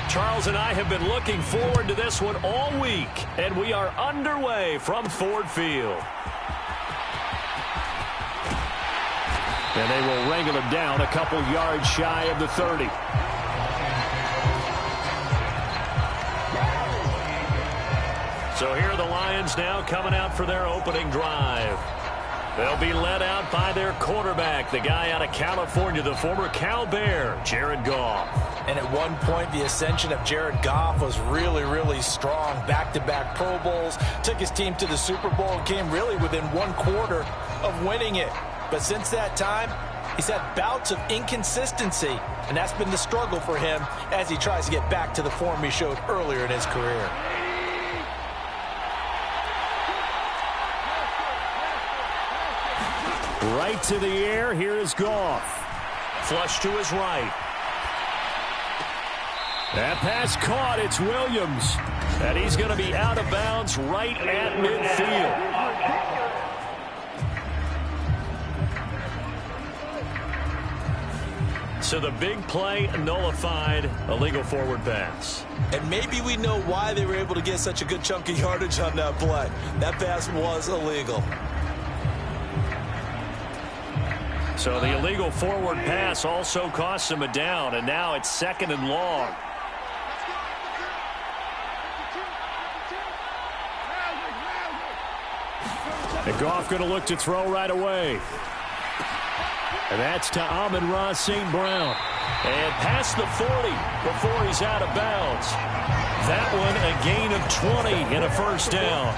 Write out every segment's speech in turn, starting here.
Charles and I have been looking forward to this one all week, and we are underway from Ford Field. And they will wrangle him down a couple yards shy of the 30. So here are the Lions now coming out for their opening drive. They'll be led out by their quarterback, the guy out of California, the former Cal Bear, Jared Goff. And at one point, the ascension of Jared Goff was really, really strong. Back-to-back Pro Bowls, took his team to the Super Bowl, and came really within one quarter of winning it. But since that time, he's had bouts of inconsistency, and that's been the struggle for him as he tries to get back to the form he showed earlier in his career. Right to the air, here is Goff. Flush to his right. That pass caught, it's Williams. And he's going to be out of bounds right at midfield. So the big play nullified, illegal forward pass. And maybe we know why they were able to get such a good chunk of yardage on that play. That pass was illegal. So the illegal forward pass also costs him a down, and now it's 2nd and long. And Goff going to look to throw right away. And that's to Amon-Ra St. Brown. And past the 40 before he's out of bounds. That one a gain of 20 and a first down.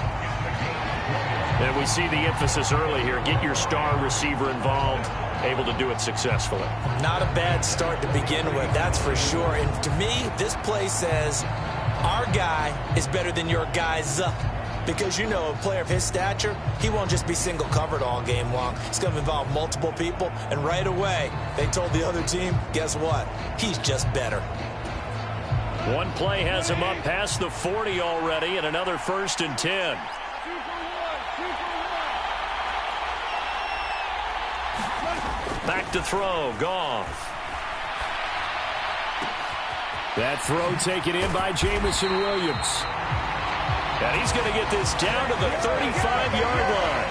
And we see the emphasis early here. Get your star receiver involved. Able to do it successfully. Not a bad start to begin with, that's for sure. And to me, this play says our guy is better than your guy's. Because, you know, a player of his stature, he won't just be single covered all game long. It's going to involve multiple people. And right away, they told the other team, guess what? He's just better. One play has him up past the 40 already, and another 1st and 10. Back to throw, Goff. That throw taken in by Jamison Williams. And he's going to get this down to the 35-yard line.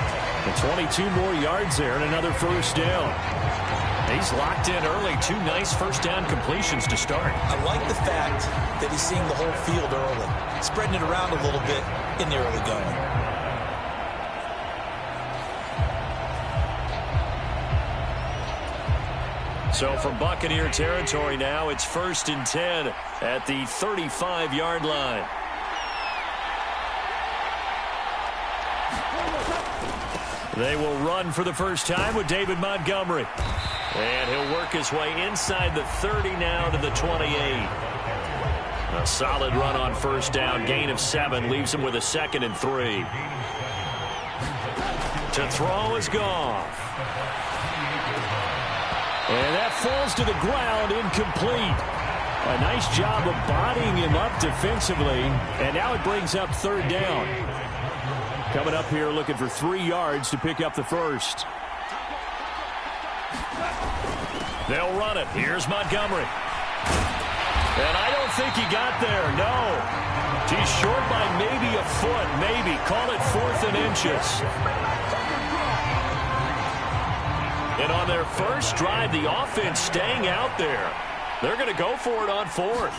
And 22 more yards there and another first down. He's locked in early. 2 nice first down completions to start. I like the fact that he's seeing the whole field early, spreading it around a little bit in the early going. So from Buccaneer territory now, it's 1st and 10 at the 35-yard line. They will run for the first time with David Montgomery. And he'll work his way inside the 30 now to the 28. A solid run on first down. Gain of 7 leaves him with a 2nd and 3. To throw is Goff. And that falls to the ground, incomplete. A nice job of bodying him up defensively. And now it brings up 3rd down. Coming up here looking for 3 yards to pick up the first. They'll run it. Here's Montgomery. And I don't think he got there, no. He's short by maybe a foot, maybe. Call it 4th and inches. And on their first drive, the offense staying out there. They're going to go for it on 4th.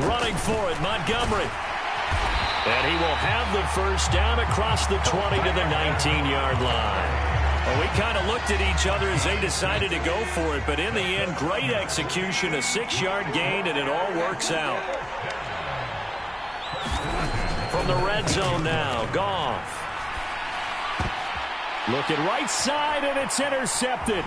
Running for it, Montgomery. And he will have the first down across the 20 to the 19-yard line. Well, we kind of looked at each other as they decided to go for it, but in the end, great execution, a 6-yard gain, and it all works out. From the red zone now, Goff. Looking right side, and it's intercepted.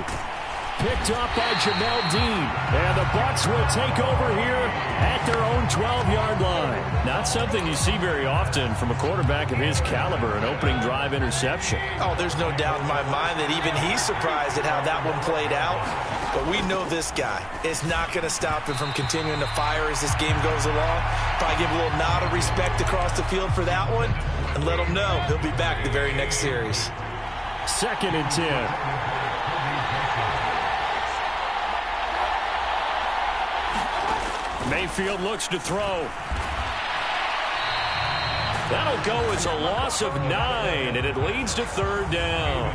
Picked up by Jamel Dean. And the Bucs will take over here at their own 12-yard line. Not something you see very often from a quarterback of his caliber, an opening drive interception. Oh, there's no doubt in my mind that even he's surprised at how that one played out. But we know this guy is not going to stop him from continuing to fire as this game goes along. Probably give a little nod of respect across the field for that one and let him know he'll be back the very next series. 2nd and 10. Mayfield looks to throw. That'll go as a loss of 9, and it leads to 3rd down.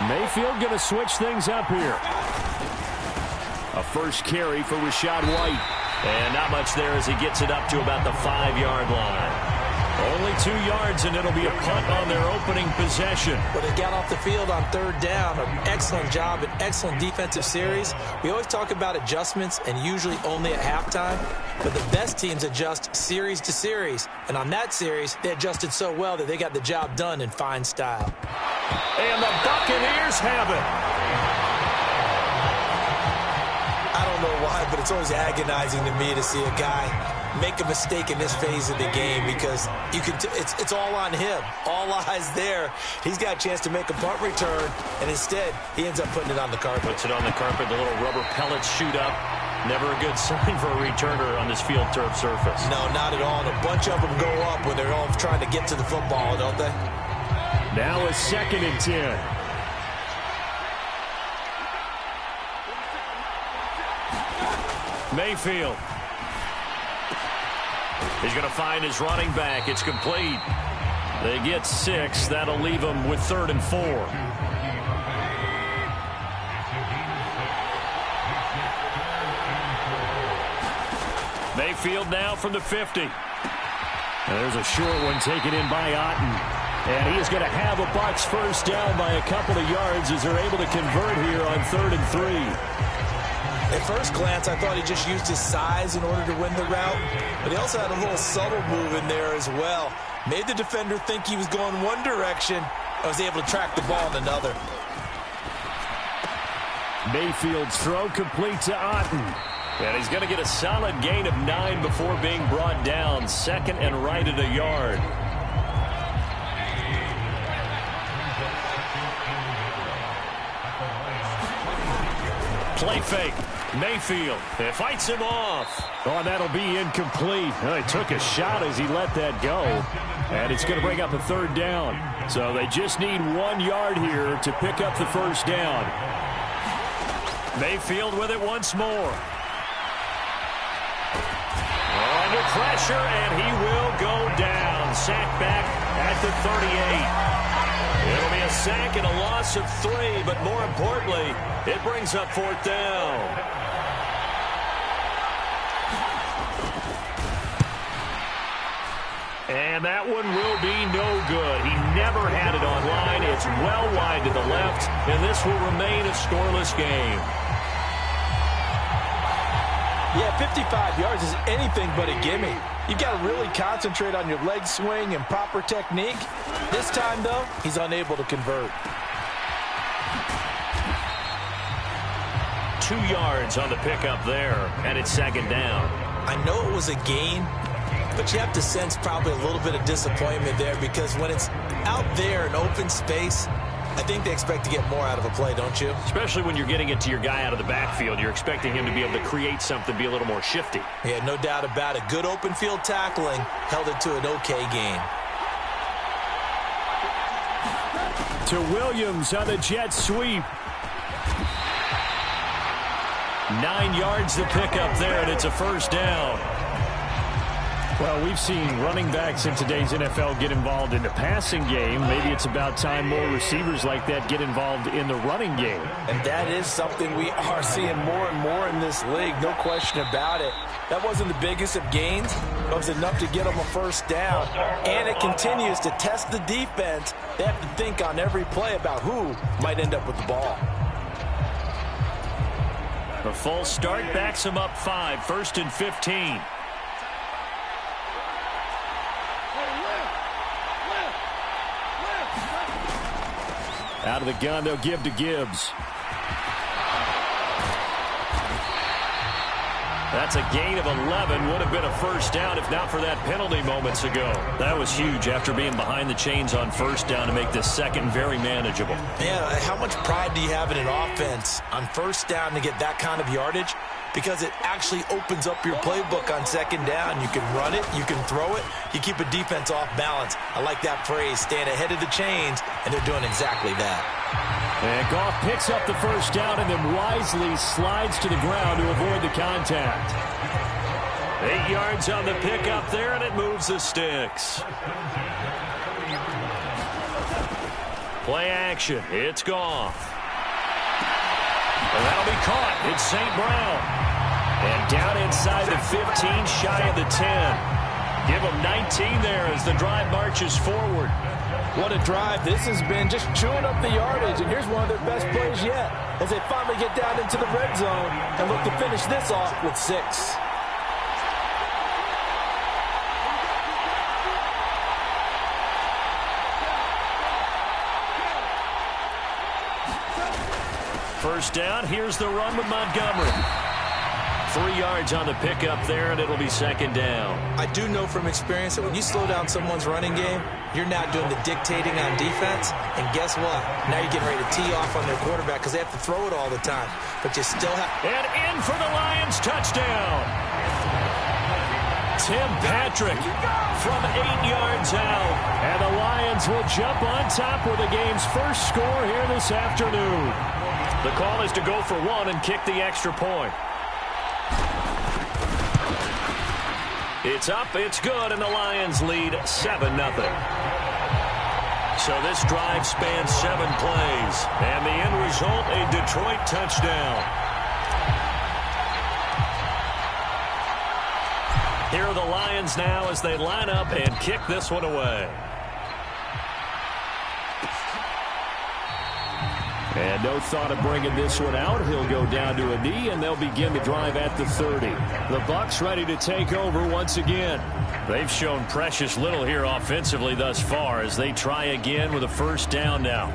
Mayfield going to switch things up here. A first carry for Rachaad White. And not much there as he gets it up to about the 5-yard line. Only 2 yards, and it'll be a punt on their opening possession. But they got off the field on 3rd down. An excellent job, an excellent defensive series. We always talk about adjustments, and usually only at halftime. But the best teams adjust series to series. And on that series, they adjusted so well that they got the job done in fine style. And the Buccaneers have it. I don't know why, but it's always agonizing to me to see a guy make a mistake in this phase of the game because you can. It's all on him. All eyes there. He's got a chance to make a punt return, and instead he ends up putting it on the carpet. Puts it on the carpet. The little rubber pellets shoot up. Never a good sign for a returner on this field turf surface. No, not at all. And a bunch of them go up when they're all trying to get to the football, don't they? Now it's 2nd and 10. Mayfield. He's going to find his running back. It's complete. They get 6. That'll leave them with 3rd and 4. Mayfield now from the 50. And there's a short one taken in by Otten. And he is going to have a Bucs first down by a couple of yards as they're able to convert here on 3rd and 3. At first glance, I thought he just used his size in order to win the route, but he also had a little subtle move in there as well. Made the defender think he was going one direction, and was able to track the ball in another. Mayfield's throw complete to Otten. And he's going to get a solid gain of 9 before being brought down. 2nd and right at a yard. Play fake. Mayfield fights him off. Oh, that'll be incomplete. Well, he took a shot as he let that go. And it's going to bring up a 3rd down. So they just need 1 yard here to pick up the first down. Mayfield with it once more. Under pressure, and he will go down. Sacked back at the 38. It'll be a sack and a loss of 3, but more importantly, it brings up 4th down. And that one will be no good. He never had it on line. It's well wide to the left, and this will remain a scoreless game. Yeah, 55 yards is anything but a gimme. You've got to really concentrate on your leg swing and proper technique. This time, though, he's unable to convert. 2 yards on the pickup there, and it's 2nd down. I know it was a gain, but you have to sense probably a little bit of disappointment there because when it's out there in open space, I think they expect to get more out of a play, don't you? Especially when you're getting it to your guy out of the backfield. You're expecting him to be able to create something, be a little more shifty. Yeah, no doubt about it. Good open field tackling held it to an okay gain. To Williams on the jet sweep. 9 yards to pick up there, and it's a first down. Well, we've seen running backs in today's NFL get involved in the passing game. Maybe it's about time more receivers like that get involved in the running game. And that is something we are seeing more and more in this league, no question about it. That wasn't the biggest of gains, but it was enough to get them a first down. And it continues to test the defense. They have to think on every play about who might end up with the ball. A full start backs them up 5, 1st and 15. Out of the gun, they'll give to Gibbs. That's a gain of 11. Would have been a first down if not for that penalty moments ago. That was huge after being behind the chains on first down to make this second very manageable. Yeah, how much pride do you have in an offense on first down to get that kind of yardage? because it actually opens up your playbook on second down. You can run it, you can throw it, you keep a defense off balance. I like that phrase, staying ahead of the chains, and they're doing exactly that. And Goff picks up the first down and then wisely slides to the ground to avoid the contact. 8 yards on the pickup there, and it moves the sticks. Play action. It's Goff. And that'll be caught. It's St. Brown. And down inside the 15, shy of the 10. Give them 19 there as the drive marches forward. What a drive this has been, just chewing up the yardage. And here's one of their best plays yet as they finally get down into the red zone and look to finish this off with 6. First down, here's the run with Montgomery. 3 yards on the pickup there, and it'll be second down. I do know from experience that when you slow down someone's running game, you're now doing the dictating on defense, and guess what? Now you're getting ready to tee off on their quarterback because they have to throw it all the time, but you still have... And in for the Lions, touchdown! Tim Patrick from 8 yards out, and the Lions will jump on top with the game's first score here this afternoon. The call is to go for 1 and kick the extra point. It's up, it's good, and the Lions lead 7-0. So this drive spans 7 plays, and the end result, a Detroit touchdown. Here are the Lions now as they line up and kick this one away. And no thought of bringing this one out. He'll go down to a knee, and they'll begin the drive at the 30. The Bucs ready to take over once again. They've shown precious little here offensively thus far as they try again with a first down now.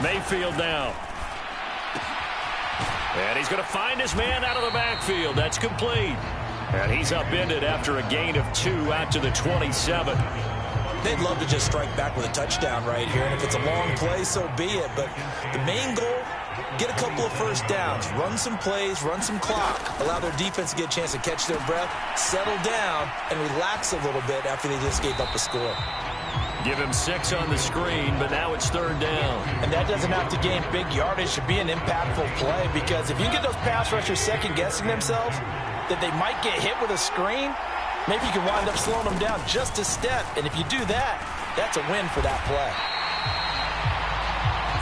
Mayfield now. And he's going to find his man out of the backfield. That's complete. And he's upended after a gain of 2 out to the 27. They'd love to just strike back with a touchdown right here. And if it's a long play, so be it. But the main goal, get a couple of first downs. Run some plays, run some clock. Allow their defense to get a chance to catch their breath, settle down, and relax a little bit after they just gave up a score. Give him 6 on the screen, but now it's third down. And that doesn't have to gain big yardage to be an impactful play, because if you get those pass rushers second-guessing themselves that they might get hit with a screen, maybe you can wind up slowing them down just a step. And if you do that, that's a win for that play.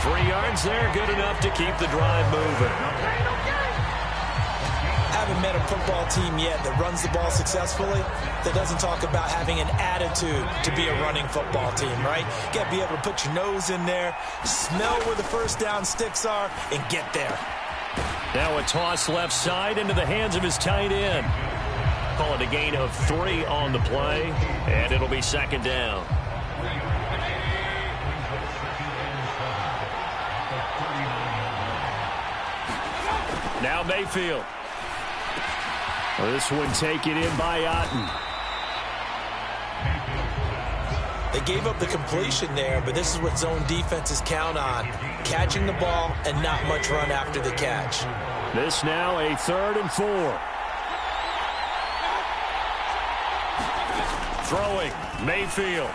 3 yards there, good enough to keep the drive moving. Haven't met a football team yet that runs the ball successfully that doesn't talk about having an attitude to be a running football team, right? You got to be able to put your nose in there, smell where the first down sticks are, and get there. Now a toss left side into the hands of his tight end. Call it a gain of 3 on the play, and it'll be second down. Now Mayfield. This one taken in by Otten. They gave up the completion there, but this is what zone defenses count on. Catching the ball and not much run after the catch. This now a 3rd and 4. Throwing, Mayfield.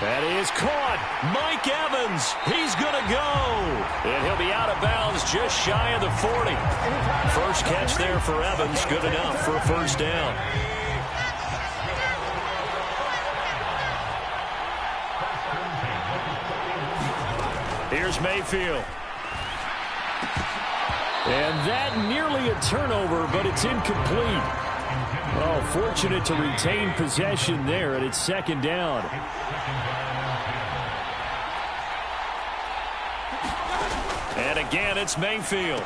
That is caught. Mike Evans, he's going to go. And he'll be out of bounds just shy of the 40. First catch there for Evans, good enough for a first down. Here's Mayfield. And that nearly a turnover, but it's incomplete. Oh, fortunate to retain possession there, and it's second down. And again, it's Mayfield.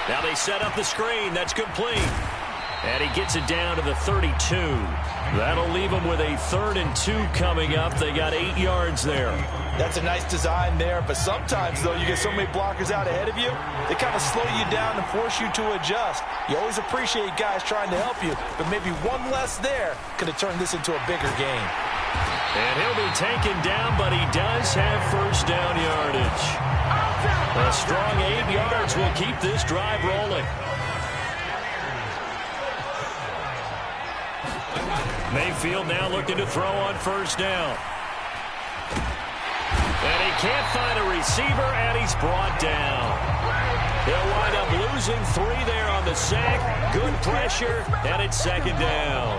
Now they set up the screen. That's complete. And he gets it down to the 32. That'll leave them with a 3rd and 2 coming up. They got 8 yards there. That's a nice design there, but sometimes, though, you get so many blockers out ahead of you, they kind of slow you down and force you to adjust. You always appreciate guys trying to help you, but maybe one less there could have turned this into a bigger game. And he'll be taken down, but he does have first down yardage. A strong 8 yards will keep this drive rolling. Mayfield now looking to throw on first down. And he can't find a receiver, and he's brought down. He'll wind up losing 3 there on the sack. Good pressure, and it's second down.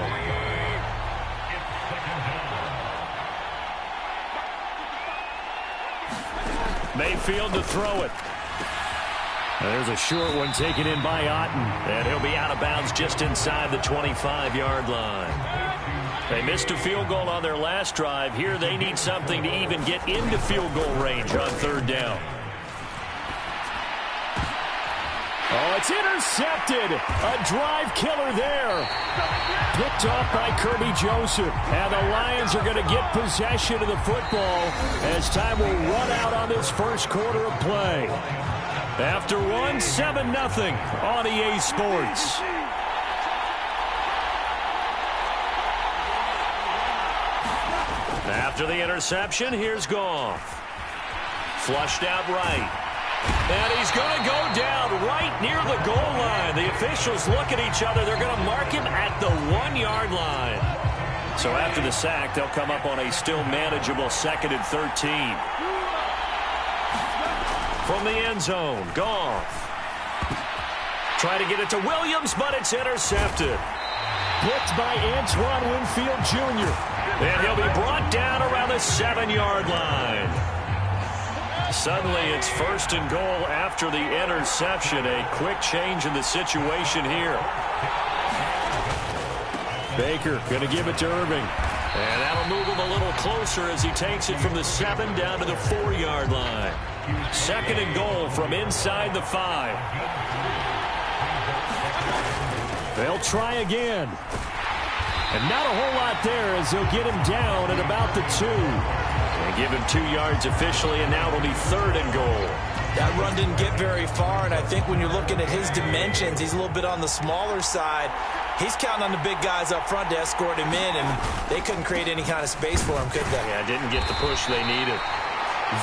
Mayfield to throw it. There's a short one taken in by Otten, and he'll be out of bounds just inside the 25-yard line. They missed a field goal on their last drive. Here they need something to even get into field goal range on third down. Oh, it's intercepted. A drive killer there. Picked off by Kirby Joseph. And the Lions are going to get possession of the football as time will run out on this first quarter of play. After one, 7-0 on EA Sports. After the interception, here's Goff. Flushed out right. And he's going to go down right near the goal line. The officials look at each other. They're going to mark him at the 1-yard line. So after the sack, they'll come up on a still manageable 2nd and 13. From the end zone, Goff. Trying to get it to Williams, but it's intercepted. Blitzed by Antoine Winfield Jr. And he'll be brought down around the 7-yard line. Suddenly, it's 1st and goal after the interception. A quick change in the situation here. Baker going to give it to Irving. And that'll move him a little closer as he takes it from the 7 down to the 4-yard line. 2nd and goal from inside the 5. They'll try again. And not a whole lot there as they'll get him down at about the 2. And give him 2 yards officially, and now it'll be 3rd and goal. That run didn't get very far, and I think when you're looking at his dimensions, he's a little bit on the smaller side. He's counting on the big guys up front to escort him in, and they couldn't create any kind of space for him, could they? Yeah, didn't get the push they needed.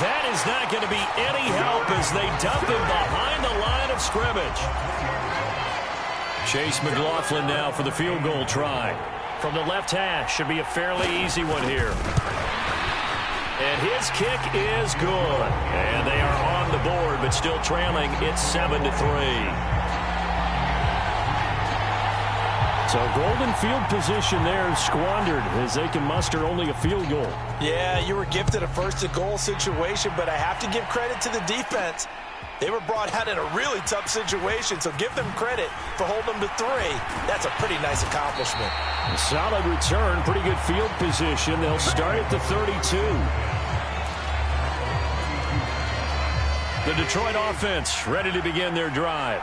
That is not going to be any help as they dump him behind the line of scrimmage. Chase McLaughlin now for the field goal try. From the left hash, should be a fairly easy one here. And his kick is good. And they are on the board, but still trailing. It's 7-3. So golden field position there squandered as they can muster only a field goal. Yeah, you were gifted a 1st and goal situation, but I have to give credit to the defense. They were brought out in a really tough situation, so give them credit for holding them to 3. That's a pretty nice accomplishment. A solid return, pretty good field position. They'll start at the 32. The Detroit offense ready to begin their drive.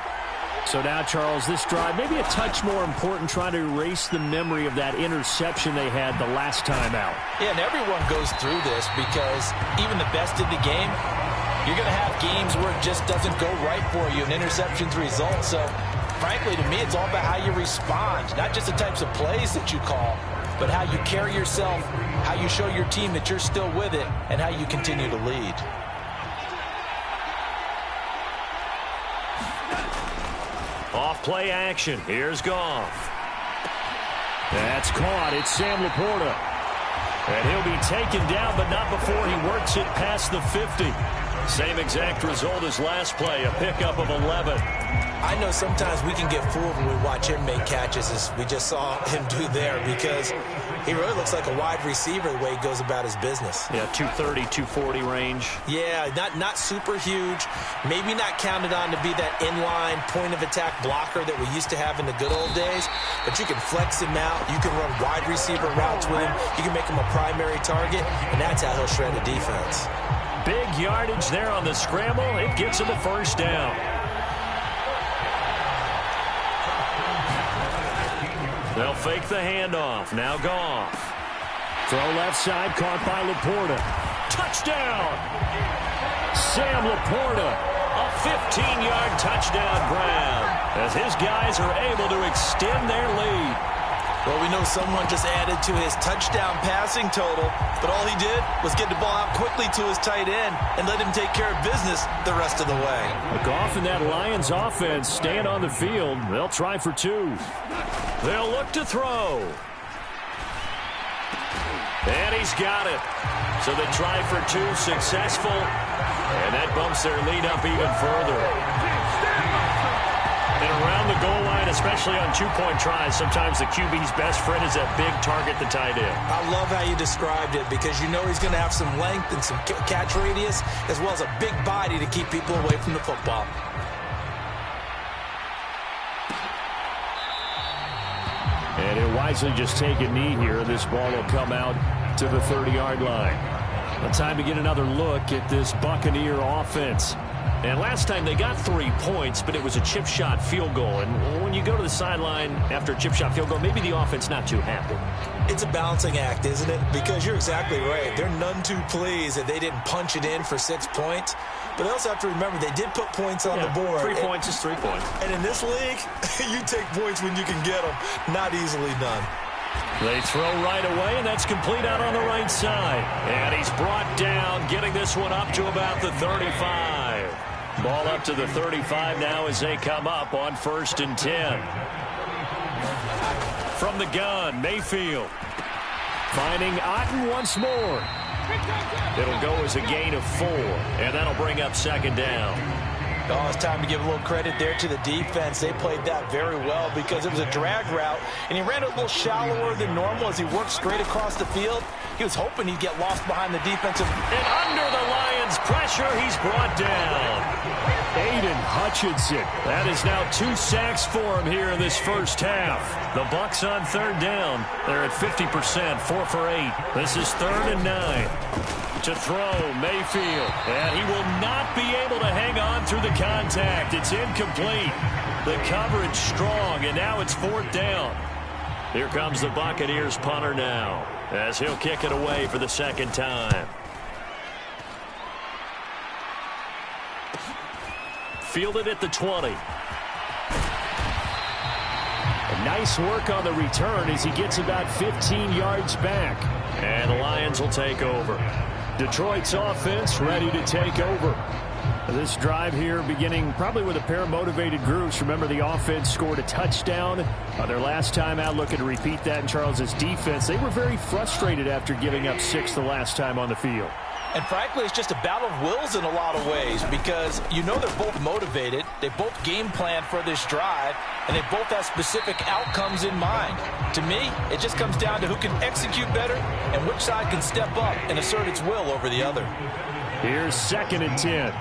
So now, Charles, this drive maybe a touch more important, trying to erase the memory of that interception they had the last time out. Yeah, and everyone goes through this because even the best in the game, you're going to have games where it just doesn't go right for you, and interceptions result. So, frankly, to me, it's all about how you respond, not just the types of plays that you call, but how you carry yourself, how you show your team that you're still with it, and how you continue to lead. Off play action. Here's Goff. That's caught. It's Sam Laporta. And he'll be taken down, but not before he works it past the 50. Same exact result as last play, a pickup of 11. I know sometimes we can get fooled when we watch him make catches, as we just saw him do there, because he really looks like a wide receiver the way he goes about his business. Yeah, 230, 240 range. Yeah, not super huge. Maybe not counted on to be that inline point-of-attack blocker that we used to have in the good old days, but you can flex him out. You can run wide receiver routes with him. You can make him a primary target, and that's how he'll shred a defense. Big yardage there on the scramble. It gets him a first down. They'll fake the handoff. Now Goff. Throw left side, caught by Laporta. Touchdown! Sam Laporta, a 15-yard touchdown grab as his guys are able to extend their lead. Well, we know someone just added to his touchdown passing total, but all he did was get the ball out quickly to his tight end and let him take care of business the rest of the way. Goff and that Lions offense staying on the field. They'll try for two. They'll look to throw. And he's got it. So the try for two successful, and that bumps their lead up even further. And around the goal line, especially on two-point tries, sometimes the QB's best friend is that big target, the tight end. I love how you described it because you know he's going to have some length and some catch radius as well as a big body to keep people away from the football. And he'll wisely just take a knee here. This ball will come out to the 30-yard line. Well, time to get another look at this Buccaneer offense. And last time they got 3 points, but it was a chip shot field goal. And when you go to the sideline after a chip shot field goal, maybe the offense not too happy. It's a balancing act, isn't it? Because you're exactly right. They're none too pleased that they didn't punch it in for 6 points. But they also have to remember they did put points on the board. 3 points is 3 points. And in this league, you take points when you can get them. Not easily done. They throw right away, and that's complete out on the right side. And he's brought down, getting this one up to about the 35. Ball up to the 35 now as they come up on 1st and 10. From the gun, Mayfield. Finding Otten once more. It'll go as a gain of 4, and that'll bring up 2nd down. Oh, it's time to give a little credit there to the defense. They played that very well because it was a drag route, and he ran it a little shallower than normal as he worked straight across the field. He was hoping he'd get lost behind the defensive. And under the Lions' pressure, he's brought down. Aiden Hutchinson. That is now 2 sacks for him here in this first half. The Bucs on 3rd down. They're at 50%, 4 for 8. This is 3rd and 9. To throw, Mayfield. And he will not be able to hang on through the contact. It's incomplete. The coverage strong, and now it's 4th down. Here comes the Buccaneers punter now, as he'll kick it away for the 2nd time. Fielded at the 20. And nice work on the return as he gets about 15 yards back. And the Lions will take over. Detroit's offense ready to take over. This drive here beginning probably with a pair of motivated groups. Remember, the offense scored a touchdown their last time out. Looking to repeat that in Charles's defense. They were very frustrated after giving up 6 the last time on the field. And frankly, it's just a battle of wills in a lot of ways because you know they're both motivated. They both game plan for this drive, and they both have specific outcomes in mind. To me, it just comes down to who can execute better and which side can step up and assert its will over the other. Here's 2nd and 10.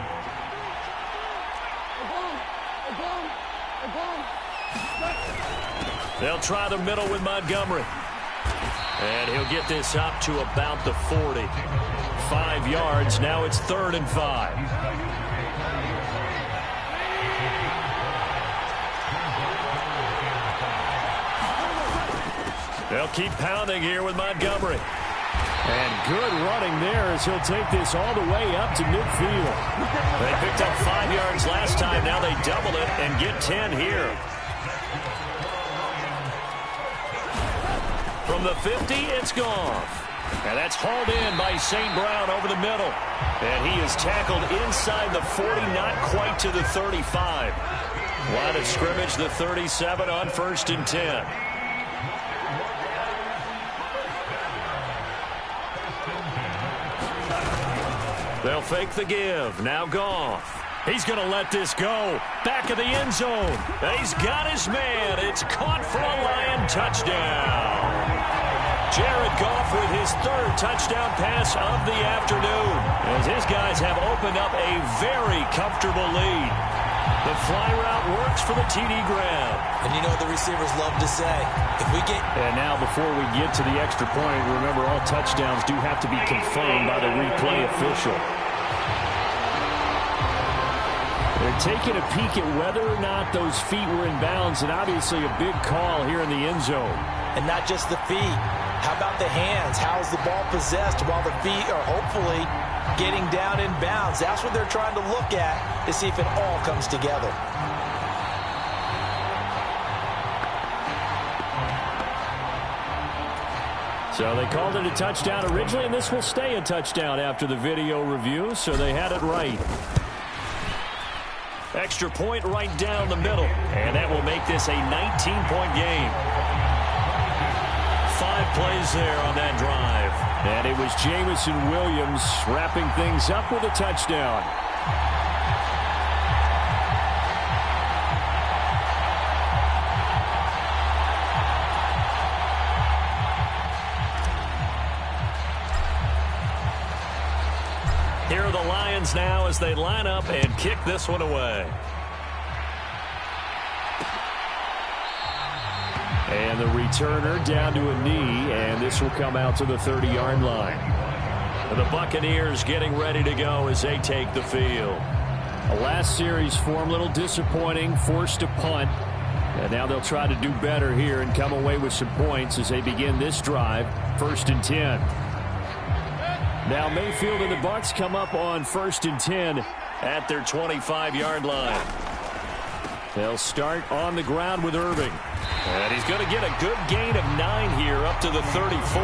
They'll try the middle with Montgomery. And he'll get this up to about the 40. 5 yards. Now it's 3rd and 5. They'll keep pounding here with Montgomery. And good running there as he'll take this all the way up to midfield. They picked up 5 yards last time. Now they double it and get 10 here. From the 50, it's Goff. And that's hauled in by St. Brown over the middle. And he is tackled inside the 40, not quite to the 35. Line of scrimmage, the 37 on 1st and 10. They'll fake the give. Now Goff. He's going to let this go. Back of the end zone. He's got his man. It's caught for a Lion touchdown. Jared Goff with his 3rd touchdown pass of the afternoon, as his guys have opened up a very comfortable lead. The fly route works for the TD grab. And you know what the receivers love to say. If we get... And now before we get to the extra point, remember all touchdowns do have to be confirmed by the replay official. They're taking a peek at whether or not those feet were in bounds, and obviously a big call here in the end zone. And not just the feet. How about the hands? How's the ball possessed while the feet are hopefully getting down in bounds? That's what they're trying to look at to see if it all comes together. So they called it a touchdown originally, and this will stay a touchdown after the video review, so they had it right. Extra point right down the middle, and that will make this a 19-point game. 5 plays there on that drive. And it was Jamison Williams wrapping things up with a touchdown. Here are the Lions now as they line up and kick this one away. And the returner down to a knee, and this will come out to the 30-yard line. And the Buccaneers getting ready to go as they take the field. A last series form, a little disappointing, forced to punt. And now they'll try to do better here and come away with some points as they begin this drive, 1st and 10. Now Mayfield and the Bucs come up on 1st and 10 at their 25-yard line. They'll start on the ground with Irving. And he's going to get a good gain of 9 here up to the 34.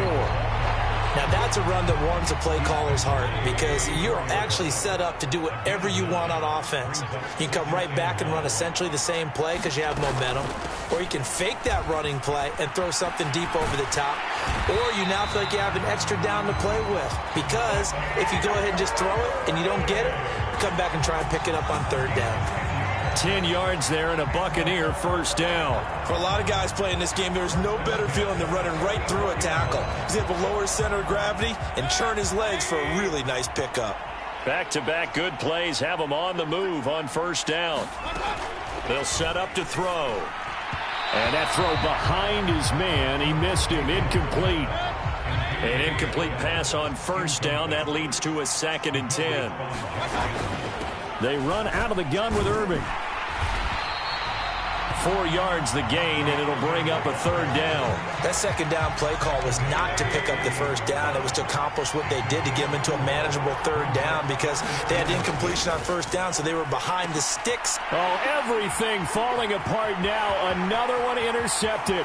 Now that's a run that warms a play caller's heart because you're actually set up to do whatever you want on offense. You can come right back and run essentially the same play because you have momentum. Or you can fake that running play and throw something deep over the top. Or you now feel like you have an extra down to play with. Because if you go ahead and just throw it and you don't get it, you come back and try and pick it up on 3rd down. 10 yards there and a Buccaneer 1st down. For a lot of guys playing this game, there's no better feeling than running right through a tackle. He's able to lower his center of gravity and churn his legs for a really nice pickup. Back-to-back good plays have him on the move on 1st down. They'll set up to throw. And that throw behind his man. He missed him. Incomplete. An incomplete pass on 1st down. That leads to a 2nd and 10. They run out of the gun with Irving. 4 yards the gain, and it'll bring up a 3rd down. That 2nd down play call was not to pick up the 1st down. It was to accomplish what they did to get them into a manageable 3rd down because they had incompletion on 1st down, so they were behind the sticks. Oh, everything falling apart now. Another one intercepted.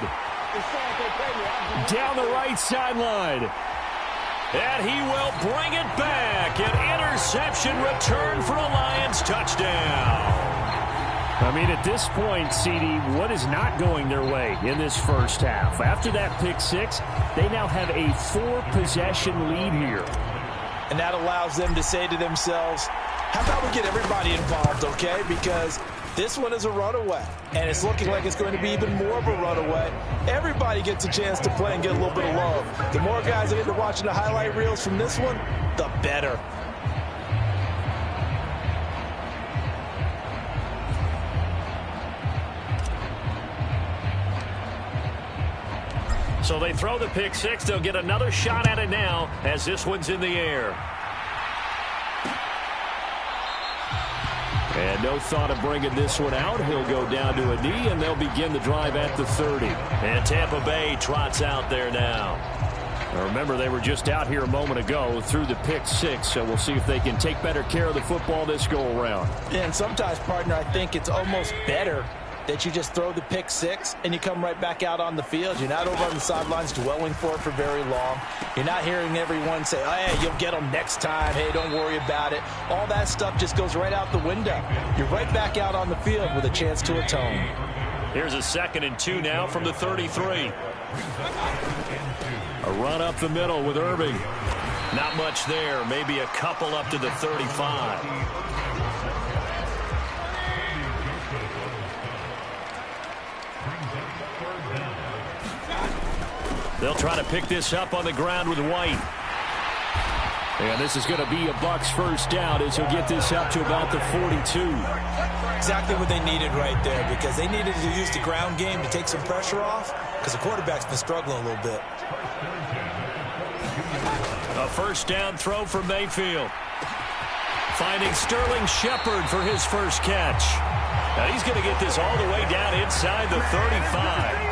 Down the right sideline. And he will bring it back. An interception return for a Lions touchdown. I mean, at this point, CD, what is not going their way in this first half? After that pick 6, they now have a 4-possession lead here. And that allows them to say to themselves, how about we get everybody involved, okay? Because this one is a runaway, and it's looking like it's going to be even more of a runaway. Everybody gets a chance to play and get a little bit of love. The more guys that get to watching the highlight reels from this one, the better. So they throw the pick 6. They'll get another shot at it now as this one's in the air. And no thought of bringing this one out. He'll go down to a knee, and they'll begin the drive at the 30. And Tampa Bay trots out there now. Now remember, they were just out here a moment ago through the pick 6, so we'll see if they can take better care of the football this go-around. And sometimes, partner, I think it's almost better that you just throw the pick 6 and you come right back out on the field. You're not over on the sidelines dwelling for it for very long. You're not hearing everyone say, oh, hey, you'll get them next time. Hey, don't worry about it. All that stuff just goes right out the window. You're right back out on the field with a chance to atone. Here's a 2nd and 2 now from the 33. A run up the middle with Irving. Not much there. Maybe a couple up to the 35. They'll try to pick this up on the ground with White. And this is going to be a Bucs 1st down as he'll get this up to about the 42. Exactly what they needed right there because they needed to use the ground game to take some pressure off because the quarterback's been struggling a little bit. A 1st down throw for Mayfield. Finding Sterling Shepard for his first catch. Now he's going to get this all the way down inside the 35.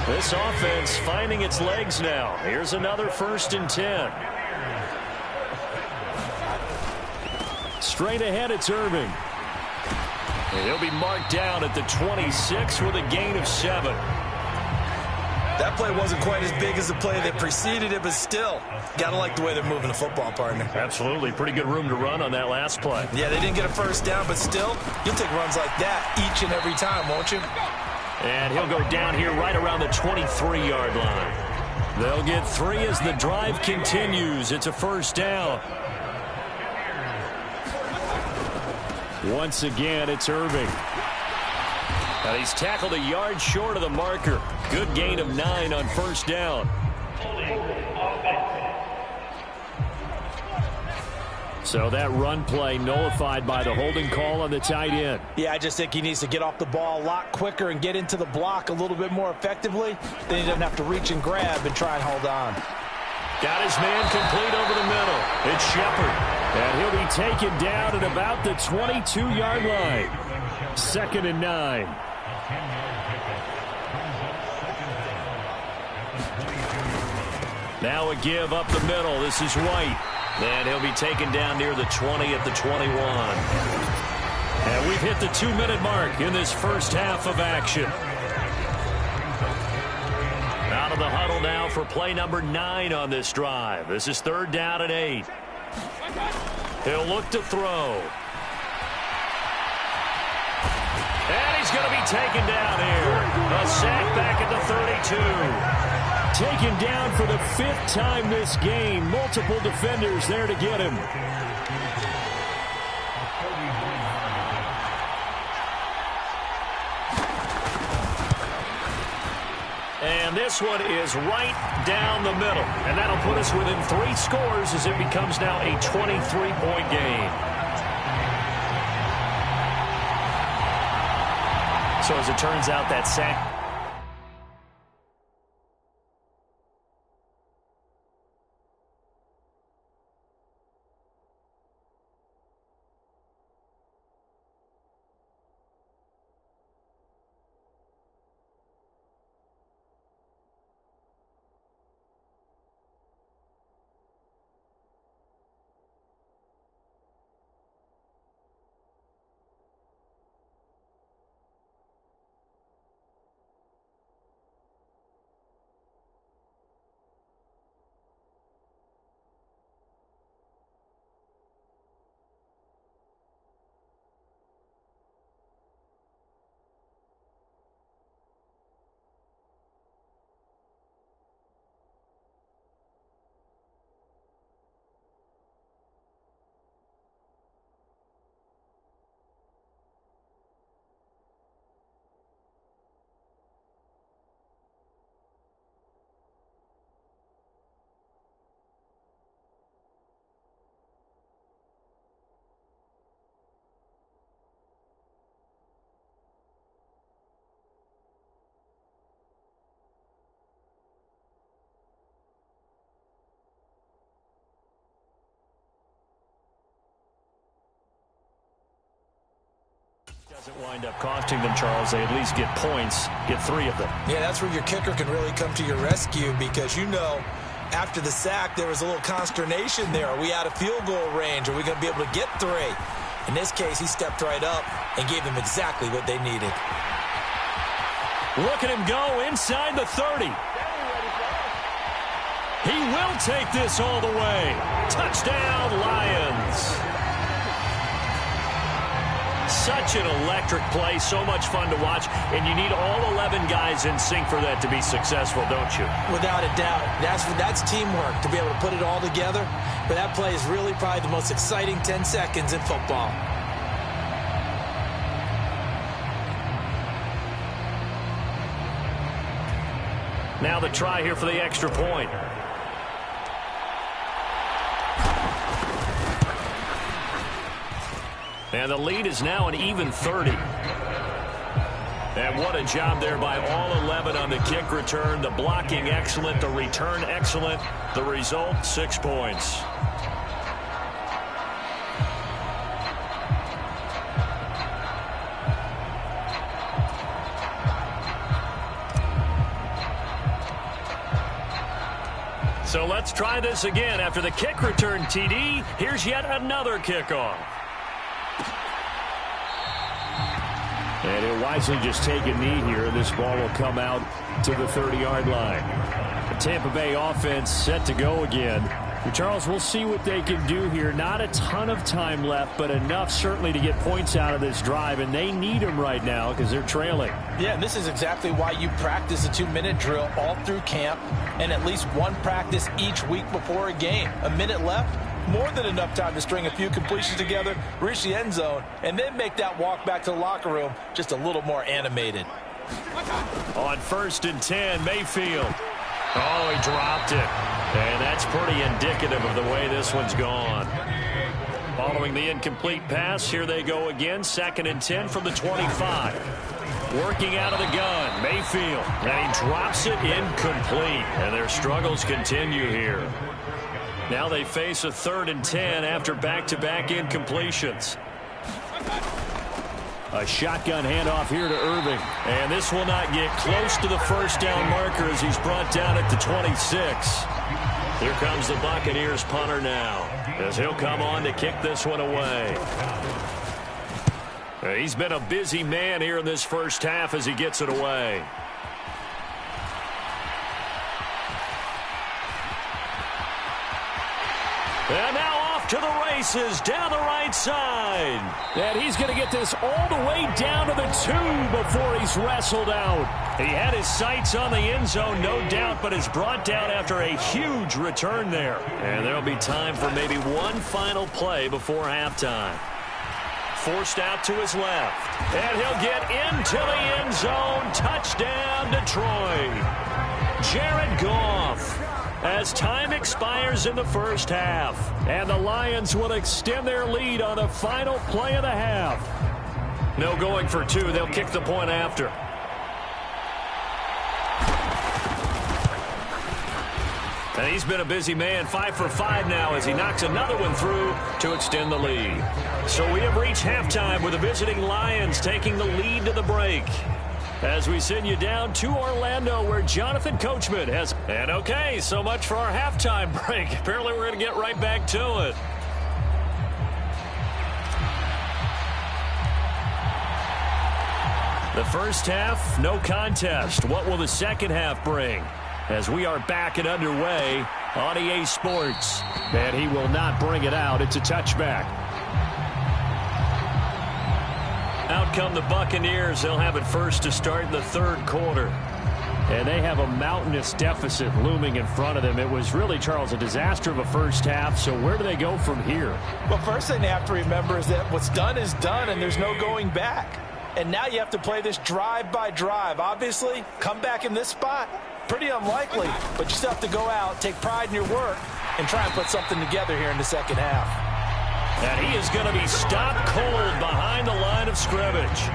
This offense finding its legs now. Here's another 1st and 10. Straight ahead, it's Irving. And he'll be marked down at the 26 with a gain of 7. That play wasn't quite as big as the play that preceded it, but still, gotta like the way they're moving the football, partner. Absolutely. Pretty good room to run on that last play. Yeah, they didn't get a first down, but still, you'll take runs like that each and every time, won't you? And he'll go down here right around the 23-yard line. They'll get 3 as the drive continues. It's a 1st down. Once again, it's Irving. And he's tackled a yard short of the marker. Good gain of 9 on 1st down. So that run play nullified by the holding call on the tight end. Yeah, I just think he needs to get off the ball a lot quicker and get into the block a little bit more effectively. Then he doesn't have to reach and grab and try and hold on. Got his man complete over the middle. It's Shepard. And he'll be taken down at about the 22-yard line. 2nd and 9. Now a give up the middle. This is White. And he'll be taken down near the 20 at the 21. And we've hit the 2-minute mark in this first half of action. Out of the huddle now for play number 9 on this drive. This is 3rd down and 8. He'll look to throw. And he's going to be taken down here. A sack back at the 32. Taken down for the 5th time this game. Multiple defenders there to get him. And this one is right down the middle. And that'll put us within 3 scores as it becomes now a 23-point game. So as it turns out, that sack doesn't wind up costing them, Charles. They at least get points, get 3 of them. Yeah, that's where your kicker can really come to your rescue because, you know, after the sack, there was a little consternation there. Are we out of field goal range? Are we going to be able to get 3? In this case, he stepped right up and gave them exactly what they needed. Look at him go inside the 30. He will take this all the way. Touchdown, Lions. Such an electric play, so much fun to watch, and you need all 11 guys in sync for that to be successful, don't you? Without a doubt. That's teamwork, to be able to put it all together. But that play is really probably the most exciting 10 seconds in football. Now the try here for the extra point. And the lead is now an even 30. And what a job there by all 11 on the kick return. The blocking excellent, the return excellent. The result, 6 points. So let's try this again. After the kick return TD, here's yet another kickoff. And he'll wisely just take a knee here, and this ball will come out to the 30-yard line. The Tampa Bay offense set to go again. Charles, we'll see what they can do here. Not a ton of time left, but enough certainly to get points out of this drive, and they need them right now because they're trailing. Yeah, and this is exactly why you practice a 2-minute drill all through camp and at least one practice each week before a game. A minute left, more than enough time to string a few completions together, reach the end zone, and then make that walk back to the locker room just a little more animated. On 1st and 10, Mayfield. Oh, he dropped it. And that's pretty indicative of the way this one's gone. Following the incomplete pass, here they go again. 2nd and 10 from the 25. Working out of the gun, Mayfield. And he drops it incomplete. And their struggles continue here. Now they face a 3rd and 10 after back-to-back incompletions. A shotgun handoff here to Irving. And this will not get close to the first down marker as he's brought down at the 26. Here comes the Buccaneers punter now as he'll come on to kick this one away. He's been a busy man here in this first half as he gets it away. And now off to the races down the right side. And he's going to get this all the way down to the 2 before he's wrestled out. He had his sights on the end zone, no doubt, but is brought down after a huge return there. And there'll be time for maybe one final play before halftime. Forced out to his left. And he'll get into the end zone. Touchdown, Detroit. Jared Goff. As time expires in the first half. And the Lions will extend their lead on the final play of the half. No going for 2. They'll kick the point after. And he's been a busy man. 5 for 5 now as he knocks another one through to extend the lead. So we have reached halftime with the visiting Lions taking the lead to the break. As we send you down to Orlando where Jonathan Coachman has... And okay, so much for our halftime break. Apparently we're going to get right back to it. The first half, no contest. What will the second half bring? As we are back and underway on EA Sports. And he will not bring it out. It's a touchback. Out come the Buccaneers. They'll have it first to start the 3rd quarter. And they have a mountainous deficit looming in front of them. It was really, Charles, a disaster of a first half. So where do they go from here? Well, first thing they have to remember is that what's done is done and there's no going back. And now you have to play this drive by drive. Obviously, come back in this spot. Pretty unlikely, but you still have to go out, take pride in your work, and try and put something together here in the second half. And he is going to be stopped cold behind the line of scrimmage.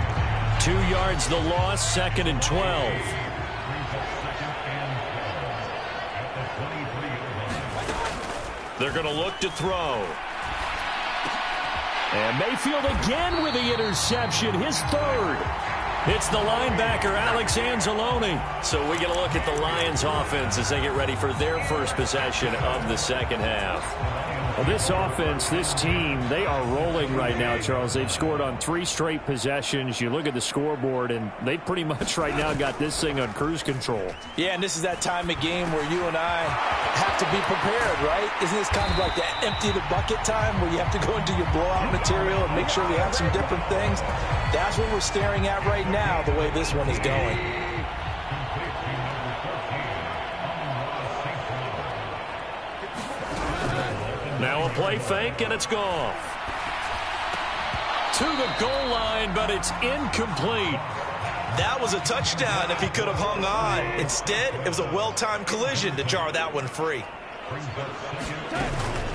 2 yards the loss, 2nd and 12. They're going to look to throw. And Mayfield again with the interception, his 3rd. It's the linebacker, Alex Anzalone. So we get a look at the Lions offense as they get ready for their first possession of the second half. Well, this offense, this team, they are rolling right now, Charles. They've scored on 3 straight possessions. You look at the scoreboard, and they pretty much right now got this thing on cruise control. Yeah, and this is that time of game where you and I have to be prepared, right? Isn't this kind of like the empty the bucket time where you have to go into your blowout material and make sure we have some different things? That's what we're staring at right now, the way this one is going. Now a play fake, and it's Goff. To the goal line, but it's incomplete. That was a touchdown if he could have hung on. Instead, it was a well-timed collision to jar that one free.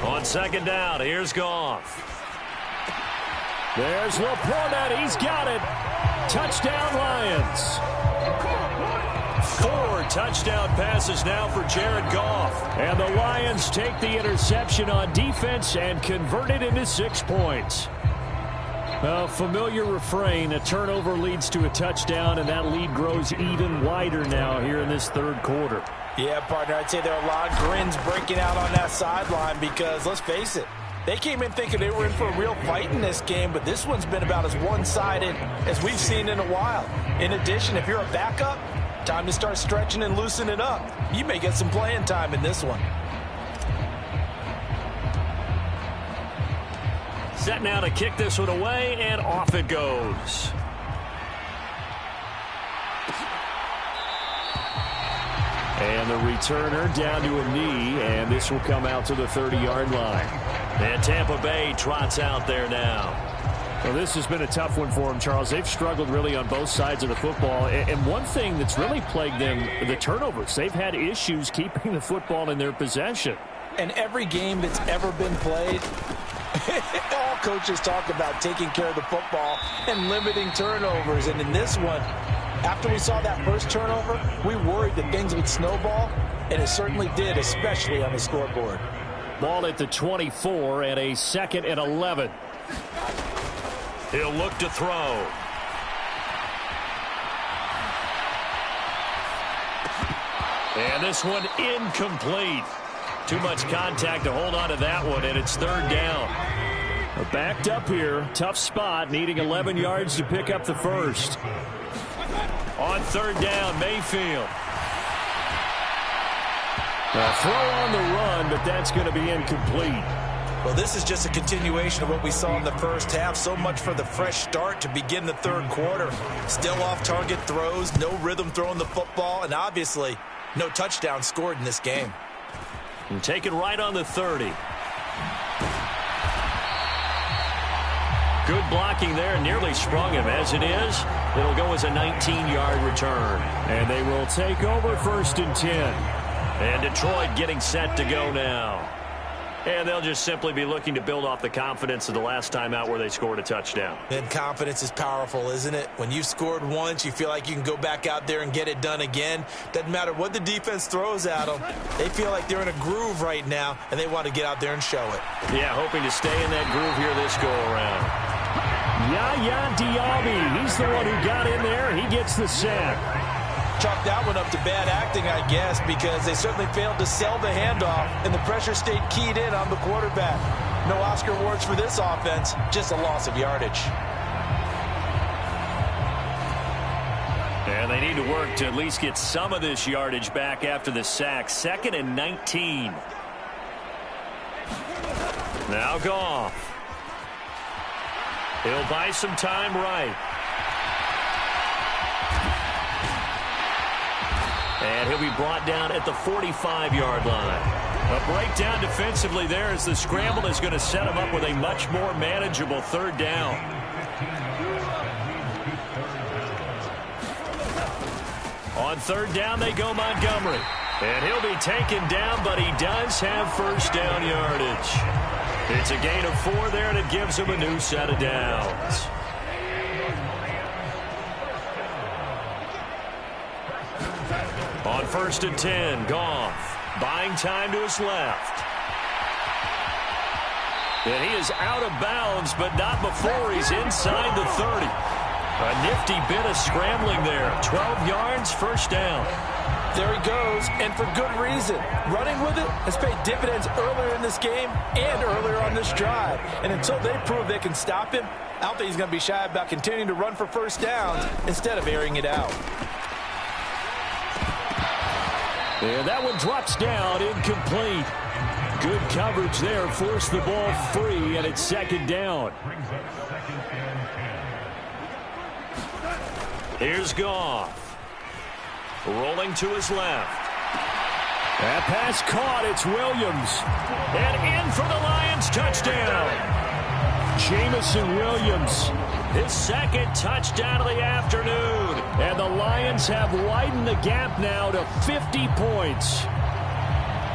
On 2nd down, here's Goff. There's Laporta. He's got it. Touchdown, Lions. 4 touchdown passes now for Jared Goff. And the Lions take the interception on defense and convert it into 6 points. A familiar refrain, a turnover leads to a touchdown, and that lead grows even wider now here in this 3rd quarter. Yeah, partner, I'd say there are a lot of grins breaking out on that sideline because, let's face it, they came in thinking they were in for a real fight in this game, but this one's been about as one-sided as we've seen in a while. In addition, if you're a backup, time to start stretching and loosening up. You may get some playing time in this one. Set now to kick this one away, and off it goes. And the returner down to a knee, and this will come out to the 30-yard line. And Tampa Bay trots out there now. Well, this has been a tough one for them, Charles. They've struggled really on both sides of the football. And one thing that's really plagued them, the turnovers. They've had issues keeping the football in their possession. And every game that's ever been played, all coaches talk about taking care of the football and limiting turnovers. And in this one, after we saw that first turnover, we worried that things would snowball, and it certainly did, especially on the scoreboard. Ball at the 24 and a 2nd and 11. He'll look to throw. And this one incomplete. Too much contact to hold on to that one, and it's 3rd down. We're backed up here. Tough spot, needing 11 yards to pick up the first. On 3rd down, Mayfield. A throw on the run, but that's going to be incomplete. Well, this is just a continuation of what we saw in the first half. So much for the fresh start to begin the 3rd quarter. Still off-target throws, no rhythm throwing the football, and obviously no touchdown scored in this game. And taken right on the 30. Good blocking there, nearly sprung him. As it is, it'll go as a 19-yard return. And they will take over 1st and 10. And Detroit getting set to go now. And they'll just simply be looking to build off the confidence of the last time out where they scored a touchdown. And confidence is powerful, isn't it? When you've scored once, you feel like you can go back out there and get it done again. Doesn't matter what the defense throws at them. They feel like they're in a groove right now, and they want to get out there and show it. Yeah, hoping to stay in that groove here this go-around. Yaya Diaby, he's the one who got in there. He gets the sack. Chalk that one up to bad acting, I guess, because they certainly failed to sell the handoff, and the pressure stayed keyed in on the quarterback. No Oscar awards for this offense, just a loss of yardage. And they need to work to at least get some of this yardage back after the sack. 2nd and 19. Now Goff. He'll buy some time right. And he'll be brought down at the 45-yard line. A breakdown defensively there as the scramble is going to set him up with a much more manageable 3rd down. On 3rd down they go Montgomery. And he'll be taken down, but he does have 1st down yardage. It's a gain of 4 there, and it gives him a new set of downs. On 1st and 10, Goff buying time to his left. And he is out of bounds, but not before he's inside the 30. A nifty bit of scrambling there. 12 yards, 1st down. There he goes, and for good reason. Running with it has paid dividends earlier in this game and earlier on this drive. And until they prove they can stop him, I don't think he's going to be shy about continuing to run for 1st downs instead of airing it out. And that one drops down, incomplete. Good coverage there, forced the ball free, and it's 2nd down. Here's Goff. Rolling to his left. That pass caught, it's Williams. And in for the Lions, touchdown. Jamison Williams. His 2nd touchdown of the afternoon. And the Lions have widened the gap now to 50 points.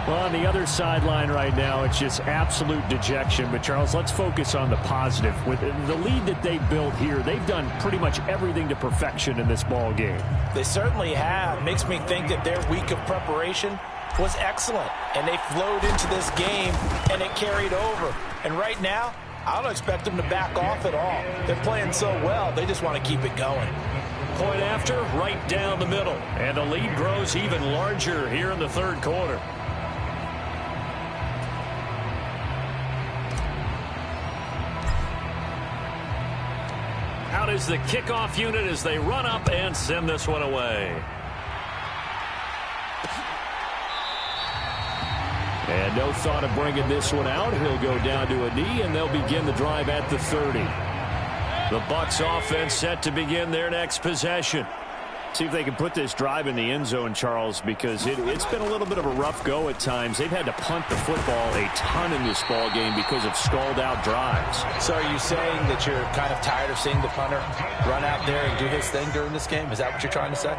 Well, on the other sideline right now, it's just absolute dejection. But, Charles, let's focus on the positive. With the lead that they built here, they've done pretty much everything to perfection in this ball game. They certainly have. Makes me think that their week of preparation was excellent. And they flowed into this game, and it carried over. And right now, I don't expect them to back off at all. They're playing so well, they just want to keep it going. Point after, right down the middle. And the lead grows even larger here in the third quarter. Out is the kickoff unit as they run up and send this one away. And no thought of bringing this one out. He'll go down to a knee, and they'll begin the drive at the 30. The Bucs offense set to begin their next possession. See if they can put this drive in the end zone, Charles, because it's been a little bit of a rough go at times. They've had to punt the football a ton in this ball game because of stalled-out drives. So are you saying that you're kind of tired of seeing the punter run out there and do his thing during this game? Is that what you're trying to say?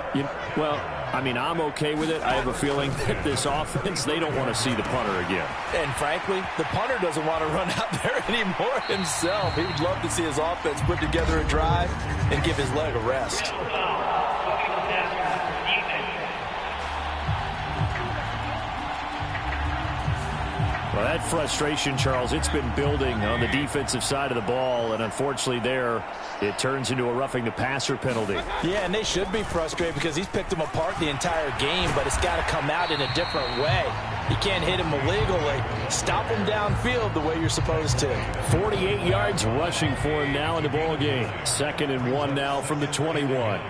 Well, I mean, I'm okay with it. I have a feeling that this offense, they don't want to see the punter again. And frankly, the punter doesn't want to run out there anymore himself. He would love to see his offense put together a drive and give his leg a rest. Well, that frustration, Charles, it's been building on the defensive side of the ball, and unfortunately there, it turns into a roughing the passer penalty. Yeah, and they should be frustrated because he's picked them apart the entire game, but it's got to come out in a different way. You can't hit him illegally. Stop him downfield the way you're supposed to. 48 yards rushing for him now in the ball game. 2nd and 1 now from the 21.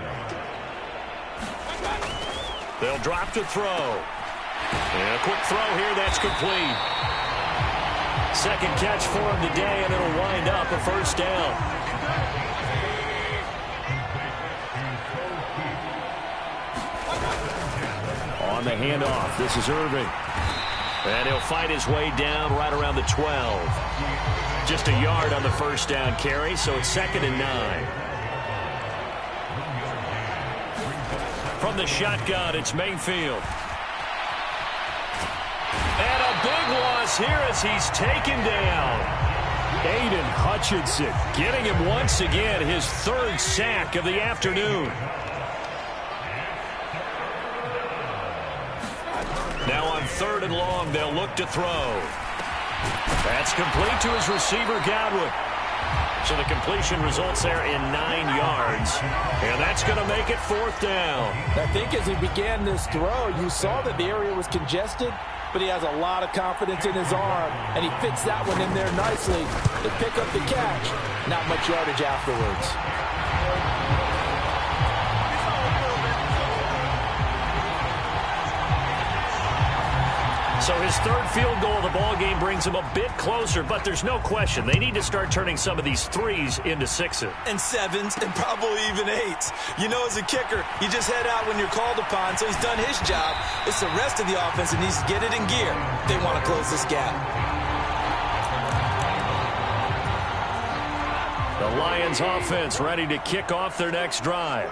They'll drop to throw. And a quick throw here, that's complete. Second catch for him today, and it'll wind up a first down. On the handoff, this is Irving. And he'll fight his way down right around the 12. Just a yard on the first down carry, so it's 2nd and 9. From the shotgun, it's Mayfield. And a big loss here as he's taken down. Aiden Hutchinson getting him once again, his 3rd sack of the afternoon. Now on 3rd and long, they'll look to throw. That's complete to his receiver, Godwin. So the completion results there in 9 yards. And that's going to make it 4th down. I think as he began this throw, you saw that the area was congested, but he has a lot of confidence in his arm, and he fits that one in there nicely to pick up the catch. Not much yardage afterwards. So his 3rd field goal of the ball game brings him a bit closer, but there's no question they need to start turning some of these 3s into 6s. And 7s, and probably even 8s. You know, as a kicker, you just head out when you're called upon, so he's done his job. It's the rest of the offense that needs to get it in gear. They want to close this gap. The Lions offense ready to kick off their next drive.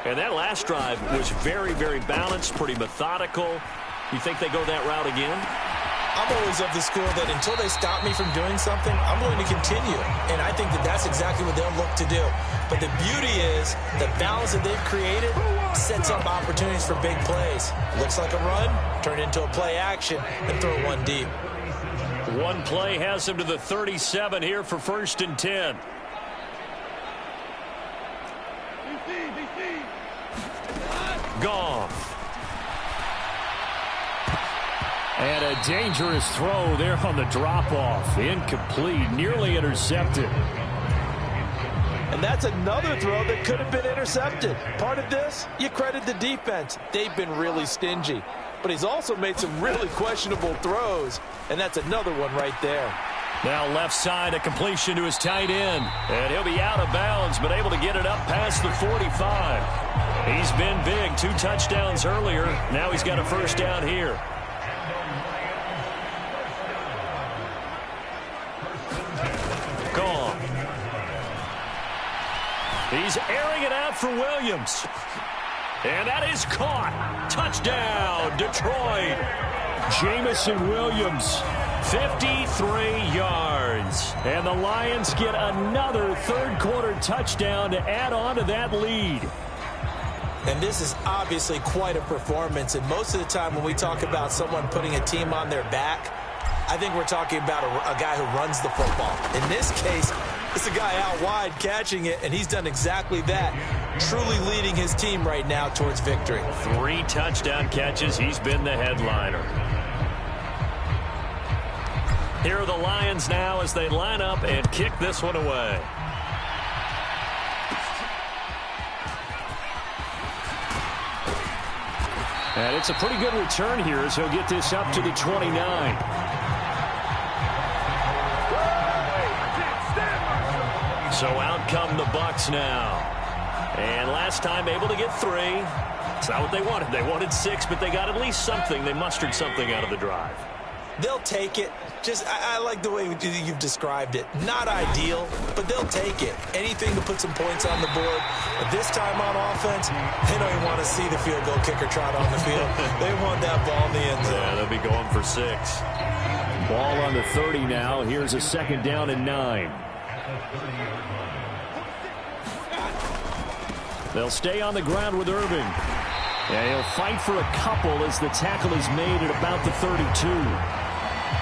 And that last drive was very, very balanced, pretty methodical. You think they go that route again? I'm always of the school that until they stop me from doing something, I'm going to continue. And I think that that's exactly what they'll look to do. But the beauty is the balance that they've created sets up opportunities for big plays. Looks like a run, turn into a play action, and throw one deep. One play has them to the 37 here for 1st and 10. Goff. And a dangerous throw there on the drop-off. Incomplete, nearly intercepted. And that's another throw that could have been intercepted. Part of this, you credit the defense. They've been really stingy. But he's also made some really questionable throws, and that's another one right there. Now left side, a completion to his tight end. And he'll be out of bounds, but able to get it up past the 45. He's been big, 2 touchdowns earlier. Now he's got a first down here. Gone. He's airing it out for Williams. And that is caught. Touchdown, Detroit. Jamison Williams. 53 yards. And the Lions get another 3rd quarter touchdown to add on to that lead. And this is obviously quite a performance. And most of the time when we talk about someone putting a team on their back, I think we're talking about a guy who runs the football. In this case, it's a guy out wide catching it, and he's done exactly that, truly leading his team right now towards victory. 3 touchdown catches. He's been the headliner. Here are the Lions now as they line up and kick this one away. And it's a pretty good return here as he'll get this up to the 29. So out come the Bucs now. And last time able to get 3. It's not what they wanted. They wanted 6, but they got at least something. They mustered something out of the drive. They'll take it. I like the way you've described it. Not ideal, but they'll take it. Anything to put some points on the board. But this time on offense, they don't even want to see the field goal kicker trot on the field. They want that ball in the end zone. Yeah, they'll be going for 6. Ball on the 30 now. Here's a second down and 9. They'll stay on the ground with Irving. Yeah, he'll fight for a couple as the tackle is made at about the 32.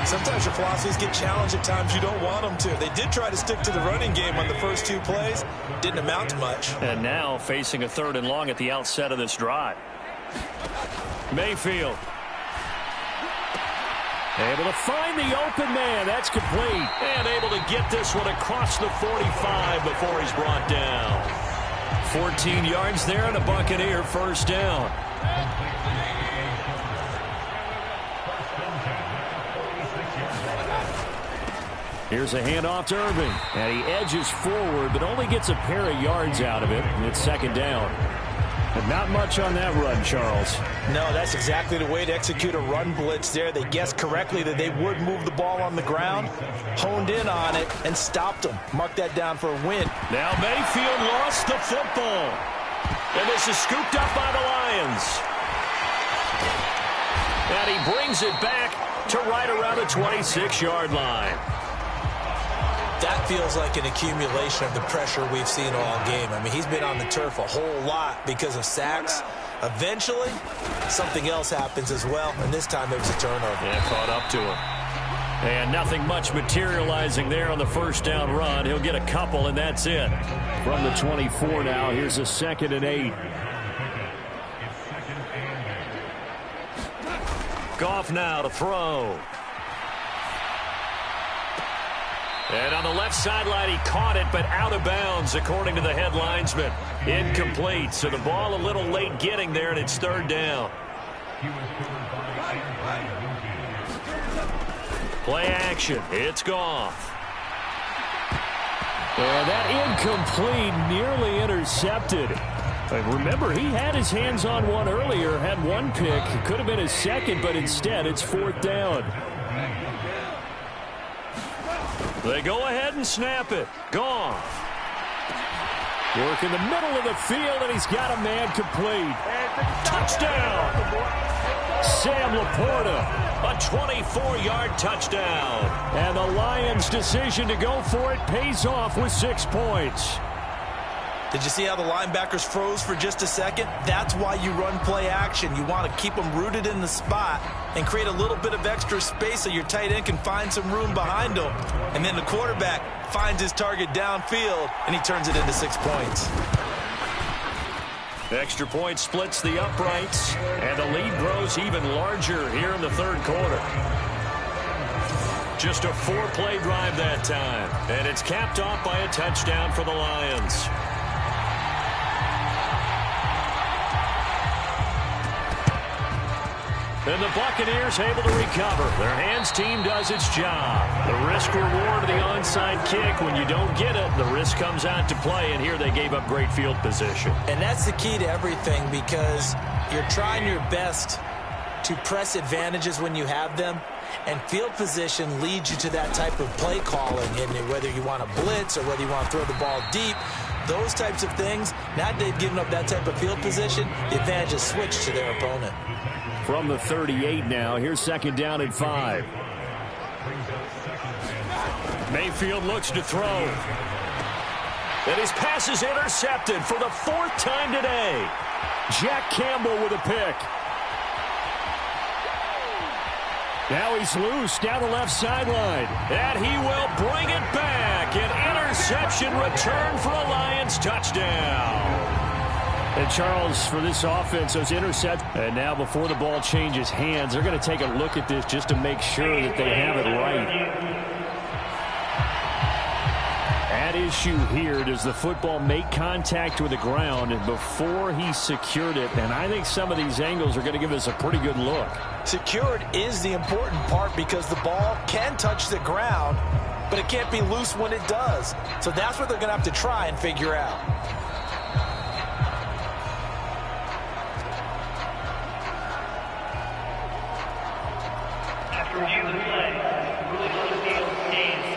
Sometimes your philosophies get challenged at times you don't want them to. They did try to stick to the running game on the first 2 plays. Didn't amount to much. And now facing a 3rd and long at the outset of this drive. Mayfield. Able to find the open man. That's complete. And able to get this one across the 45 before he's brought down. 14 yards there and a Buccaneer first down. Here's a handoff to Irving. And he edges forward, but only gets a pair of yards out of it. And it's second down. But not much on that run, Charles. No, that's exactly the way to execute a run blitz there. They guessed correctly that they would move the ball on the ground, honed in on it, and stopped them. Mark that down for a win. Now Mayfield lost the football. And this is scooped up by the Lions. And he brings it back to right around the 26-yard line. That feels like an accumulation of the pressure we've seen all game. I mean, he's been on the turf a whole lot because of sacks. Eventually, something else happens as well, and this time it was a turnover. Yeah, caught up to him. And nothing much materializing there on the first down run. He'll get a couple, and that's it. From the 24 now, here's a 2nd and 8. Goff now to throw. And on the left sideline, he caught it, but out of bounds, according to the head linesman. Incomplete. So the ball a little late getting there, and it's 3rd down. Play action. It's Goff. And that incomplete, nearly intercepted. But remember, he had his hands on one earlier, had one pick. It could have been his second, but instead it's 4th down. They go ahead and snap it. Goff. Work in the middle of the field, and he's got a man complete. Touchdown! Sam Laporta, a 24-yard touchdown. And the Lions' decision to go for it pays off with 6 points. Did you see how the linebackers froze for just a second? That's why you run play action. You want to keep them rooted in the spot and create a little bit of extra space so your tight end can find some room behind him. And then the quarterback finds his target downfield, and he turns it into 6 points. Extra point splits the uprights, and the lead grows even larger here in the 3rd quarter. Just a 4-play drive that time, and it's capped off by a touchdown for the Lions. And the Buccaneers able to recover. Their hands team does its job. The risk reward of the onside kick. When you don't get it, the risk comes out to play, and here they gave up great field position. And that's the key to everything, because you're trying your best to press advantages when you have them, and field position leads you to that type of play calling. And whether you want to blitz or whether you want to throw the ball deep, those types of things, now they've given up that type of field position, the advantage is switched to their opponent. From the 38 now, here's 2nd down and 5. Mayfield looks to throw. And his pass is intercepted for the 4th time today. Jack Campbell with a pick. Now he's loose down the left sideline. And he will bring it back. An interception return for a Lions touchdown. And Charles, for this offense, those interceptions. And now before the ball changes hands, they're going to take a look at this just to make sure that they have it right. At issue here, does the football make contact with the ground before he secured it? And I think some of these angles are going to give us a pretty good look. Secured is the important part because the ball can touch the ground, but it can't be loose when it does. So that's what they're going to have to try and figure out.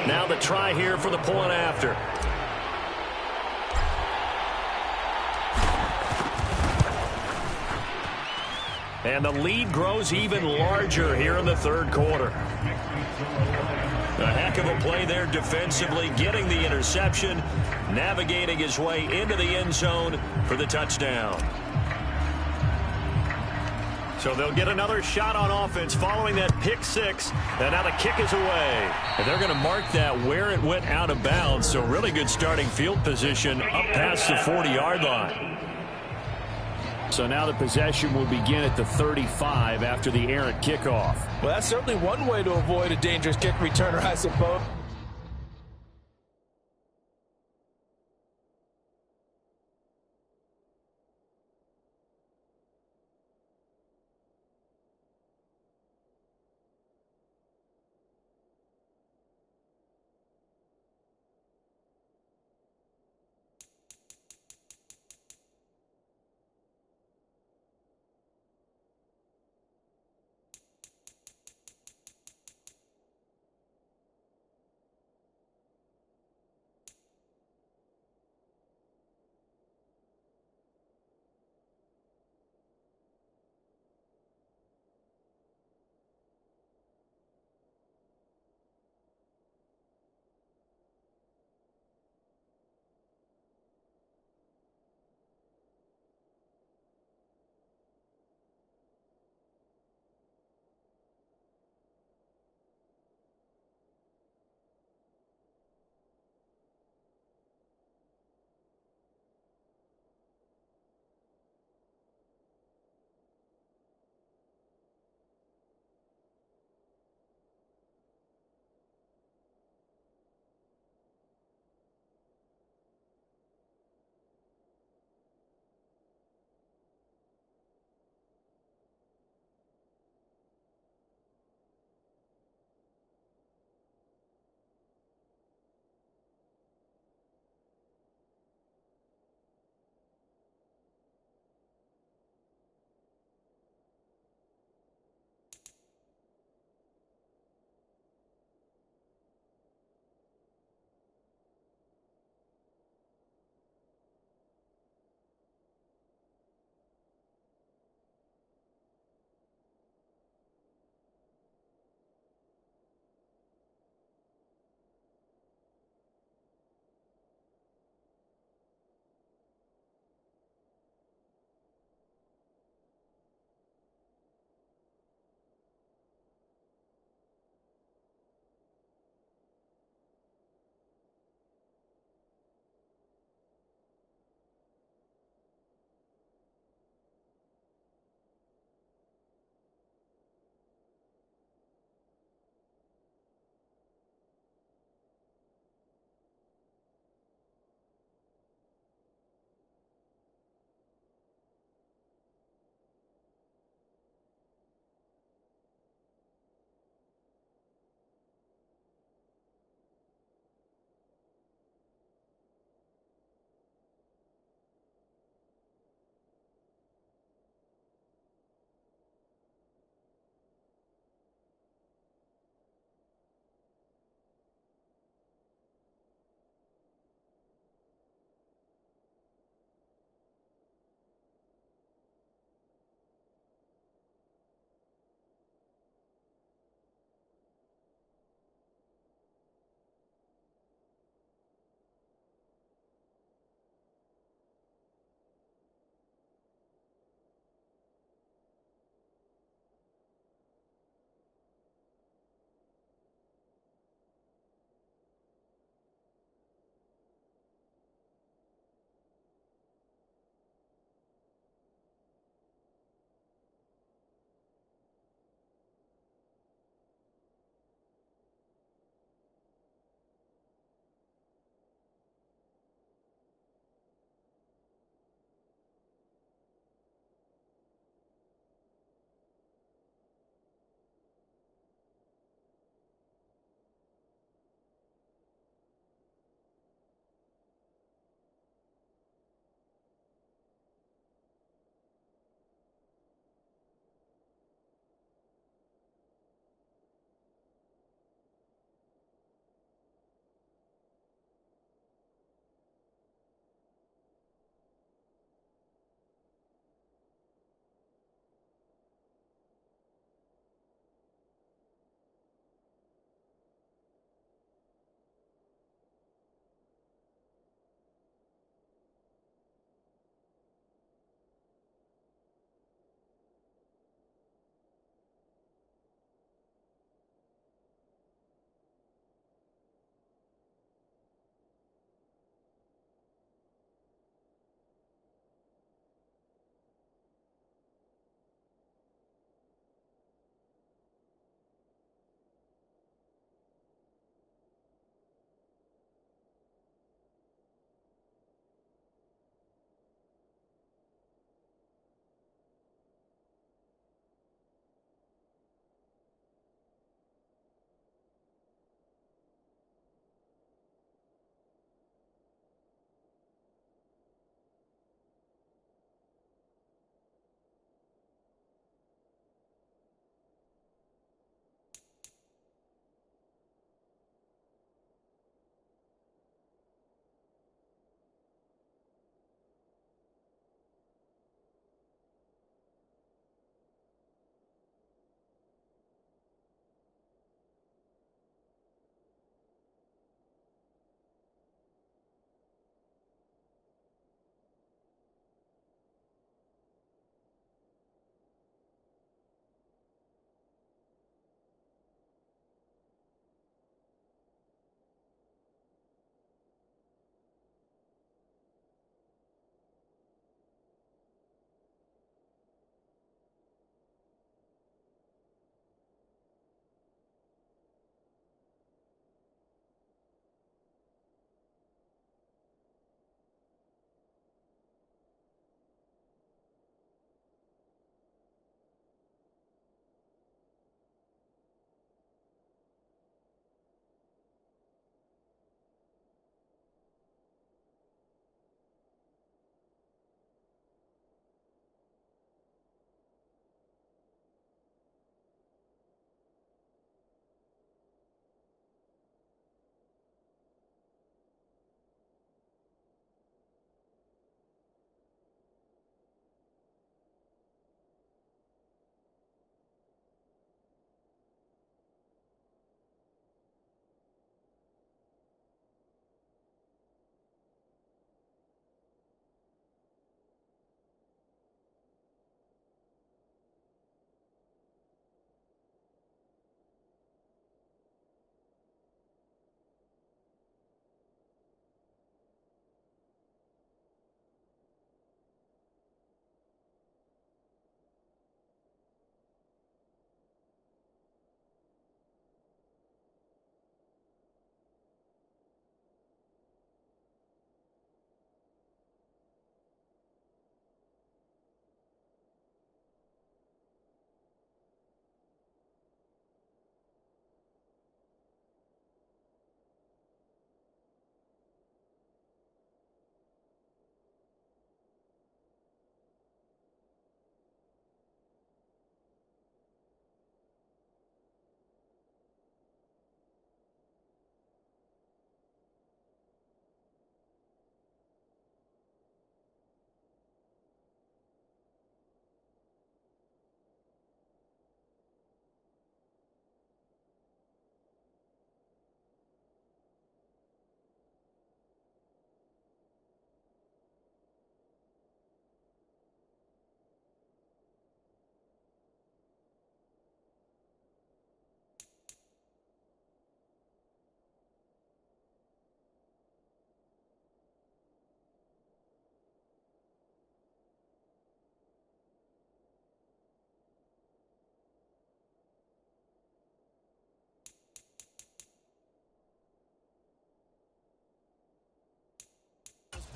Now the try here for the point after. And the lead grows even larger here in the third quarter. A heck of a play there defensively, getting the interception, navigating his way into the end zone for the touchdown. So they'll get another shot on offense following that pick six. And now the kick is away. And they're going to mark that where it went out of bounds. So really good starting field position up past the 40-yard line. So now the possession will begin at the 35 after the errant kickoff. Well, that's certainly one way to avoid a dangerous kick returner, I suppose.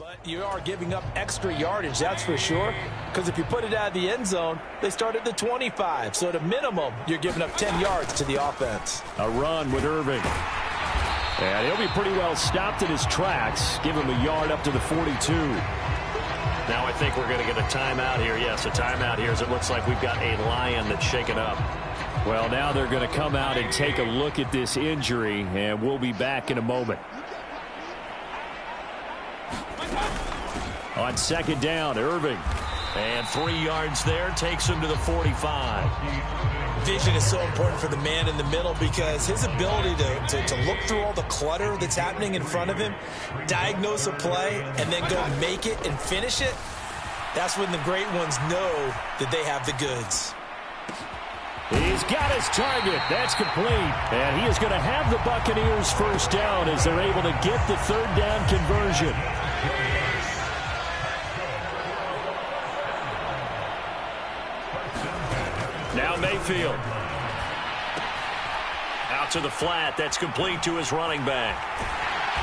But you are giving up extra yardage, that's for sure. Because if you put it out of the end zone, they start at the 25. So at a minimum, you're giving up 10 yards to the offense. A run with Irving. And he'll be pretty well stopped in his tracks. Give him a yard up to the 42. Now I think we're going to get a timeout here. Yes, a timeout here as it looks like we've got a Lion that's shaken up. Well, now they're going to come out and take a look at this injury, and we'll be back in a moment. On second down, Irving. And 3 yards there takes him to the 45. Vision is so important for the man in the middle because his ability to look through all the clutter that's happening in front of him, diagnose a play, and then go make it and finish it, that's when the great ones know that they have the goods. He's got his target. That's complete. And he is going to have the Buccaneers first down as they're able to get the third down conversion. Now Mayfield. Out to the flat. That's complete to his running back.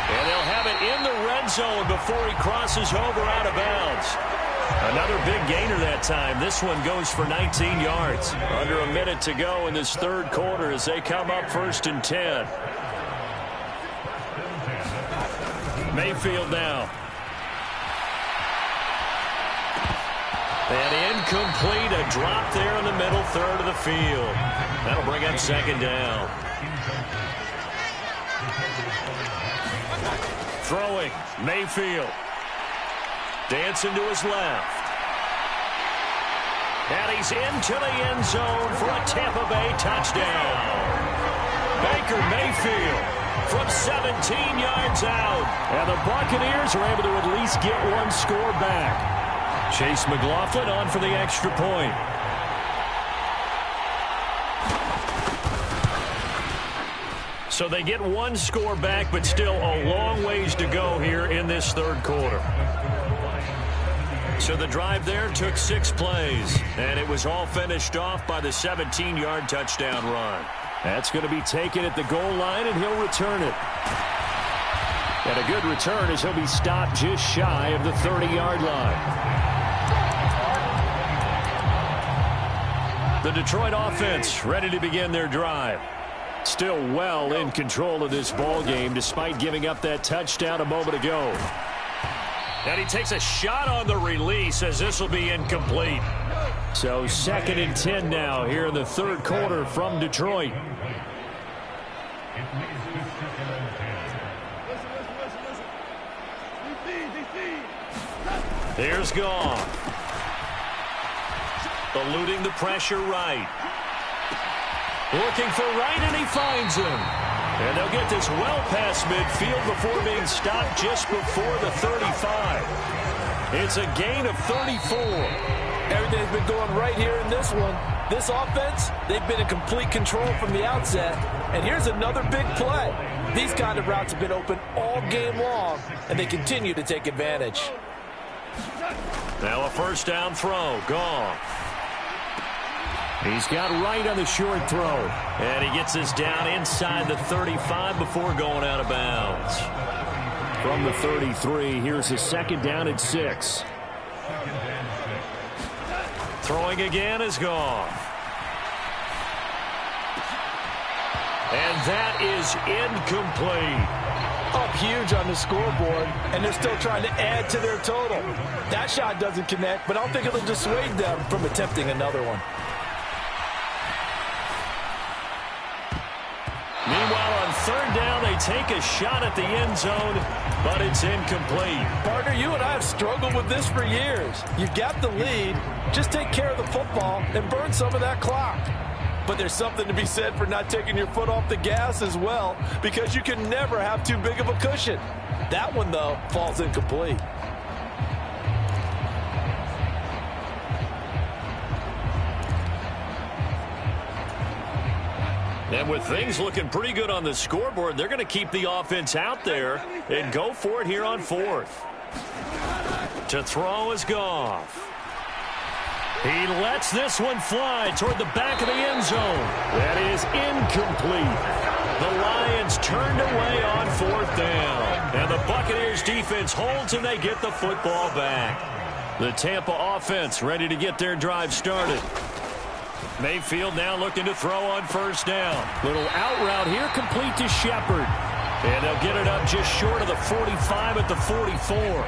And they'll have it in the red zone before he crosses over out of bounds. Another big gainer that time. This one goes for 19 yards. Under a minute to go in this third quarter as they come up 1st and 10. Mayfield now. And incomplete, a drop there in the middle third of the field. That'll bring up second down. Throwing, Mayfield. Dancing to his left. And he's into the end zone for a Tampa Bay touchdown. Baker Mayfield from 17 yards out. And the Buccaneers are able to at least get one score back. Chase McLaughlin on for the extra point. So they get one score back, but still a long ways to go here in this third quarter. So the drive there took 6 plays, and it was all finished off by the 17-yard touchdown run. That's going to be taken at the goal line, and he'll return it. And a good return as he'll be stopped just shy of the 30-yard line. The Detroit offense ready to begin their drive. Still well in control of this ball game despite giving up that touchdown a moment ago. And he takes a shot on the release as this will be incomplete. So 2nd and 10 now here in the third quarter from Detroit. Here's Goff. Eluding the pressure right. Looking for right, and he finds him. And they'll get this well past midfield before being stopped just before the 35. It's a gain of 34. Everything's been going right here in this one. This offense, they've been in complete control from the outset. And here's another big play. These kind of routes have been open all game long, and they continue to take advantage. Now a first down throw. Goff. He's got right on the short throw. And he gets this down inside the 35 before going out of bounds. From the 33, here's a 2nd down and 6. Throwing again is Goff. And that is incomplete. Up huge on the scoreboard, and they're still trying to add to their total. That shot doesn't connect, but I don't think it'll dissuade them from attempting another one. Meanwhile, on third down, they take a shot at the end zone, but it's incomplete. Partner, you and I have struggled with this for years. You've got the lead. Just take care of the football and burn some of that clock. But there's something to be said for not taking your foot off the gas as well, because you can never have too big of a cushion. That one, though, falls incomplete. And with things looking pretty good on the scoreboard, they're going to keep the offense out there and go for it here on 4th. To throw is Goff. He lets this one fly toward the back of the end zone. That is incomplete. The Lions turned away on 4th down. And the Buccaneers defense holds and they get the football back. The Tampa offense ready to get their drive started. Mayfield now looking to throw on 1st down. Little out route here, complete to Shepard. And they'll get it up just short of the 45 at the 44.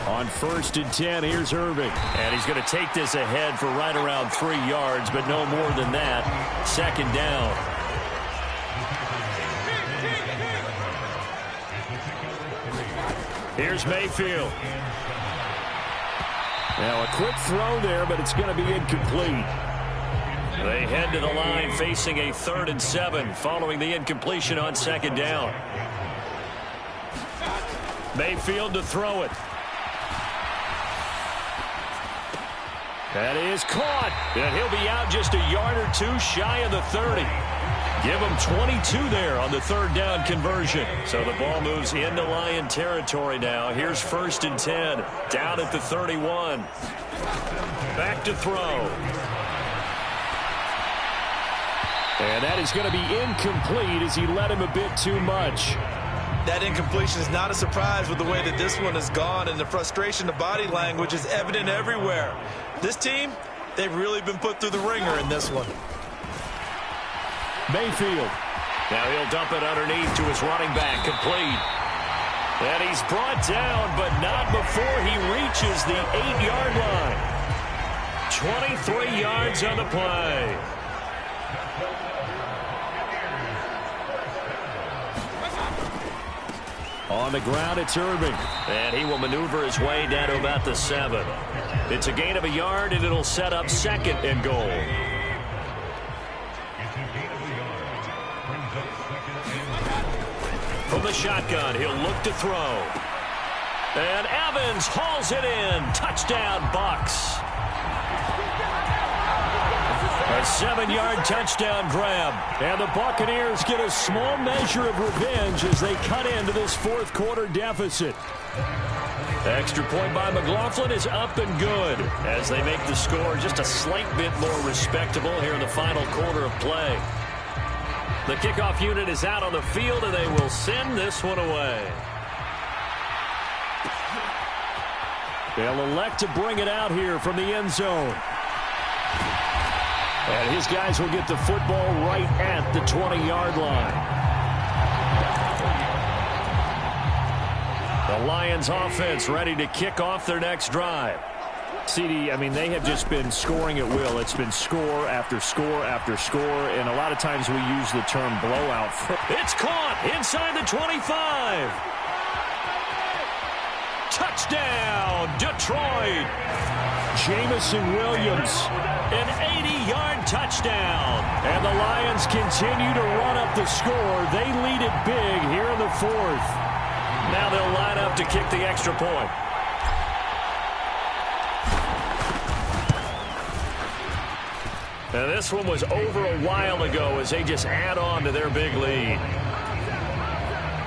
On 1st and 10, here's Irving. And he's going to take this ahead for right around 3 yards, but no more than that. 2nd down. Here's Mayfield. Now a quick throw there, but it's going to be incomplete. They head to the line facing a 3rd and 7 following the incompletion on 2nd down. Mayfield to throw it. That is caught. And he'll be out just a yard or 2 shy of the 30. Give him 22 there on the 3rd down conversion. So the ball moves into Lion territory now. Here's 1st and 10. Down at the 31. Back to throw. And that is going to be incomplete as he led him a bit too much. That incompletion is not a surprise with the way that this one has gone, and the frustration, the body language is evident everywhere. This team, they've really been put through the ringer in this one. Mayfield. Now he'll dump it underneath to his running back, complete. And he's brought down, but not before he reaches the 8-yard line. 23 yards on the play. On the ground, it's Irving. And he will maneuver his way down to about the 7. It's a gain of a yard, and it'll set up 2nd and goal. From the shotgun, he'll look to throw. And Evans hauls it in. Touchdown, Bucs. A 7-yard touchdown grab. And the Buccaneers get a small measure of revenge as they cut into this 4th quarter deficit. Extra point by McLaughlin is up and good as they make the score just a slight bit more respectable here in the final quarter of play. The kickoff unit is out on the field, and they will send this one away. They'll elect to bring it out here from the end zone. And his guys will get the football right at the 20-yard line. The Lions offense ready to kick off their next drive. CD, I mean, they have just been scoring at will. It's been score after score after score, and a lot of times we use the term blowout. It's caught inside the 25. Touchdown, Detroit. Jamison Williams, an 80-yard touchdown. And the Lions continue to run up the score. They lead it big here in the 4th. Now they'll line up to kick the extra point. Now this one was over a while ago as they just add on to their big lead.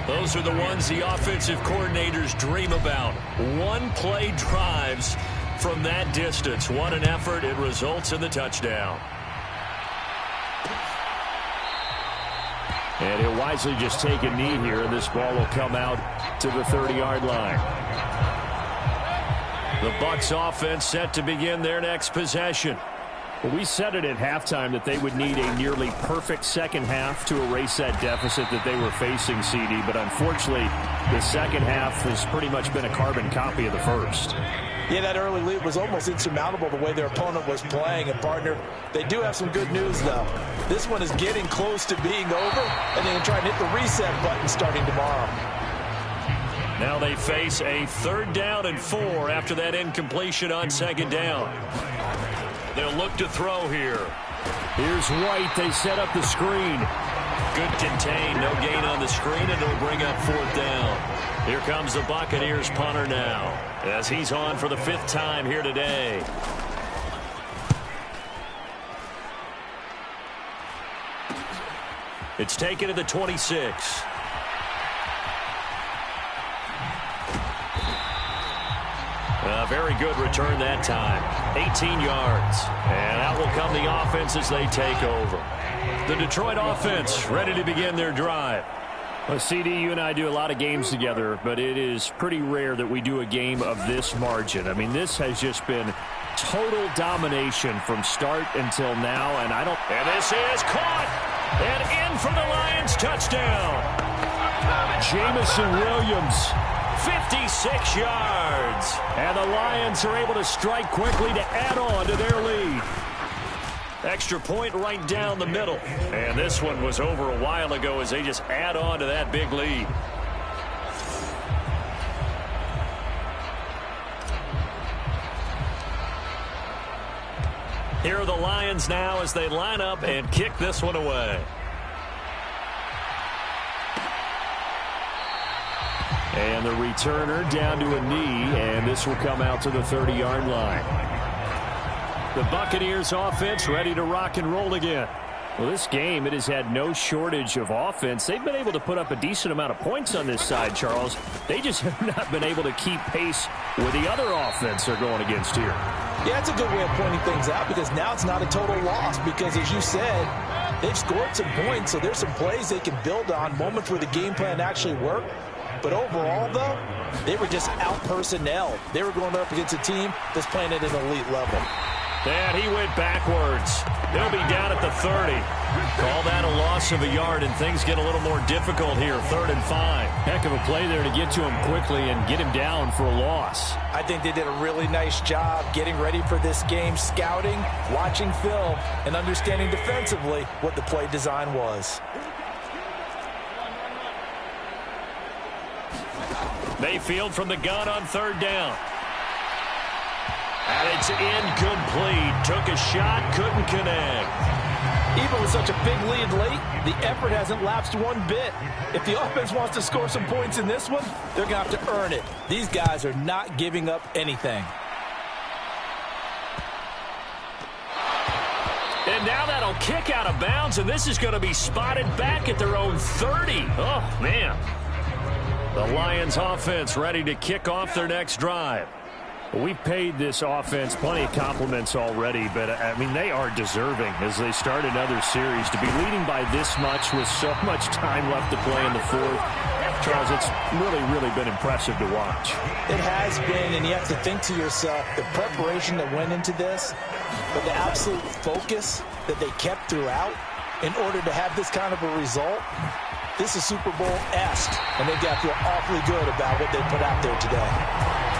Those are the ones the offensive coordinators dream about. One-play drives from that distance. What an effort. It results in the touchdown. And he'll wisely just take a knee here, and this ball will come out to the 30-yard line. The Bucs offense set to begin their next possession. Well, we said it at halftime that they would need a nearly perfect second half to erase that deficit that they were facing, CD. But unfortunately, the second half has pretty much been a carbon copy of the first. Yeah, that early lead was almost insurmountable the way their opponent was playing. And, partner, they do have some good news, though. This one is getting close to being over, and they can try and hit the reset button starting tomorrow. Now they face a 3rd down and 4 after that incompletion on 2nd down. They'll look to throw here. Here's White. They set up the screen. Good contain. No gain on the screen, and it'll bring up 4th down. Here comes the Buccaneers punter now as he's on for the 5th time here today. It's taken to the 26. A very good return that time. 18 yards. And out will come the offense as they take over. The Detroit offense ready to begin their drive. Well, CD, you and I do a lot of games together, but it is pretty rare that we do a game of this margin. I mean, this has just been total domination from start until now, and this is caught and in for the Lions touchdown. Jamison Williams, 56 yards. and the Lions are able to strike quickly to add on to their lead. Extra point right down the middle. And this one was over a while ago as they just add on to that big lead. Here are the Lions now as they line up and kick this one away. And the returner down to a knee, and this will come out to the 30-yard line. The Buccaneers offense ready to rock and roll again. Well, this game, it has had no shortage of offense. They've been able to put up a decent amount of points on this side, Charles. They just have not been able to keep pace with the other offense they're going against here. Yeah, it's a good way of pointing things out because now it's not a total loss because, as you said, they've scored some points, so there's some plays they can build on, moments where the game plan actually worked. But overall, though, they were just out-personnel. They were going up against a team that's playing at an elite level. And he went backwards. They'll be down at the 30. Call that a loss of a yard, and things get a little more difficult here. 3rd and 5. Heck of a play there to get to him quickly and get him down for a loss. I think they did a really nice job getting ready for this game, scouting, watching film, and understanding defensively what the play design was. Mayfield from the gun on 3rd down. And it's incomplete. Took a shot, couldn't connect. Even with such a big lead late, the effort hasn't lapsed one bit. If the offense wants to score some points in this one, they're going to have to earn it. These guys are not giving up anything. And now that'll kick out of bounds, and this is going to be spotted back at their own 30. Oh, man. The Lions offense ready to kick off their next drive. We've paid this offense plenty of compliments already, but, I mean, they are deserving as they start another series. To be leading by this much with so much time left to play in the 4th, Charles, it's really been impressive to watch. It has been, and you have to think to yourself, the preparation that went into this, but the absolute focus that they kept throughout in order to have this kind of a result. This is Super Bowl-esque, and they've got to feel awfully good about what they put out there today.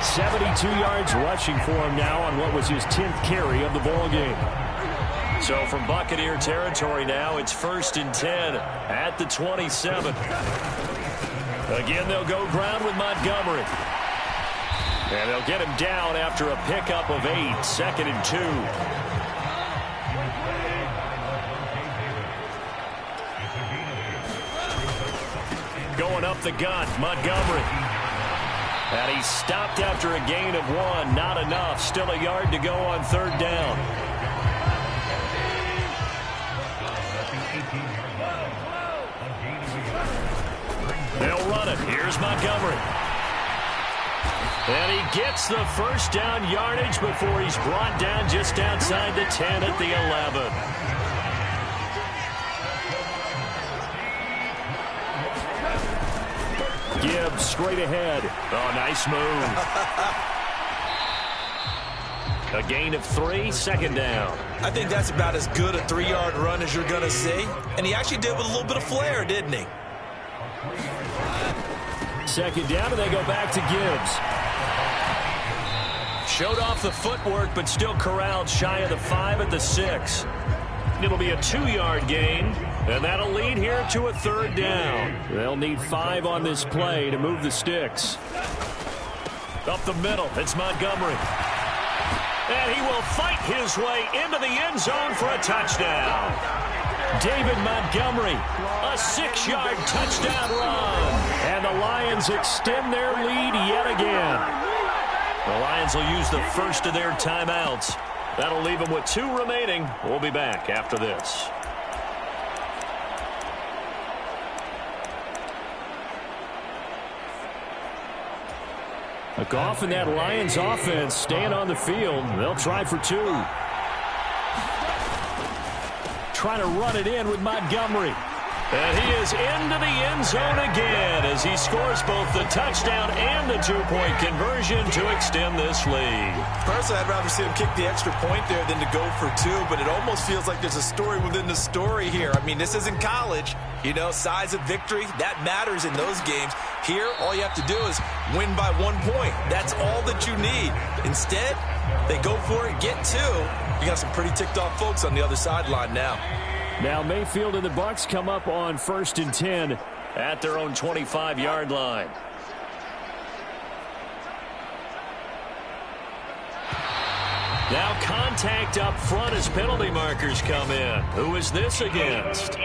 72 yards rushing for him now on what was his 10th carry of the ball game. So from Buccaneer territory now, it's 1st and 10 at the 27. Again, they'll go ground with Montgomery. And they'll get him down after a pickup of 8, 2nd and 2. Going up the gun, Montgomery. And he stopped after a gain of 1. Not enough. Still a yard to go on 3rd down. They'll run it. Here's Montgomery. And he gets the 1st down yardage before he's brought down just outside the 10 at the 11. Gibbs straight ahead. Oh, nice move. A gain of 3, 2nd down. I think that's about as good a 3-yard run as you're going to see. And he actually did with a little bit of flair, didn't he? 2nd down, and they go back to Gibbs. Showed off the footwork, but still corralled shy of the 5 at the 6. It'll be a 2-yard gain, and that'll lead here to a 3rd down. They'll need 5 on this play to move the sticks. Up the middle, it's Montgomery. And he will fight his way into the end zone for a touchdown. David Montgomery, a 6-yard touchdown run. And the Lions extend their lead yet again. The Lions will use the first of their timeouts. That'll leave them with 2 remaining. We'll be back after this. Goff and that Lions offense staying on the field. They'll try for 2. Trying to run it in with Montgomery. And he is into the end zone again as he scores both the touchdown and the 2-point conversion to extend this lead. Personally, I'd rather see him kick the extra point there than to go for 2, but it almost feels like there's a story within the story here. I mean, this isn't college. You know, size of victory, that matters in those games. Here, all you have to do is win by 1 point. That's all that you need. Instead, they go for it, get 2. You got some pretty ticked off folks on the other sideline now. Now Mayfield and the Bucs come up on 1st and 10 at their own 25-yard line. Now contact up front as penalty markers come in. Who is this against?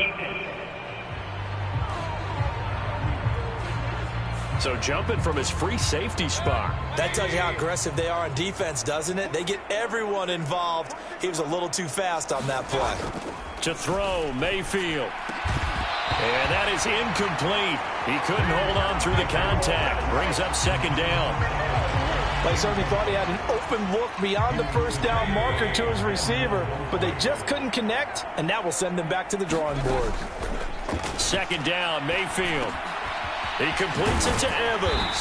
So jumping from his free safety spot. That tells you how aggressive they are on defense, doesn't it? They get everyone involved. He was a little too fast on that play. To throw, Mayfield. And that is incomplete. He couldn't hold on through the contact. Brings up 2nd down. They certainly thought he had an open look beyond the 1st down marker to his receiver, but they just couldn't connect, and that will send them back to the drawing board. 2nd down, Mayfield. He completes it to Evans.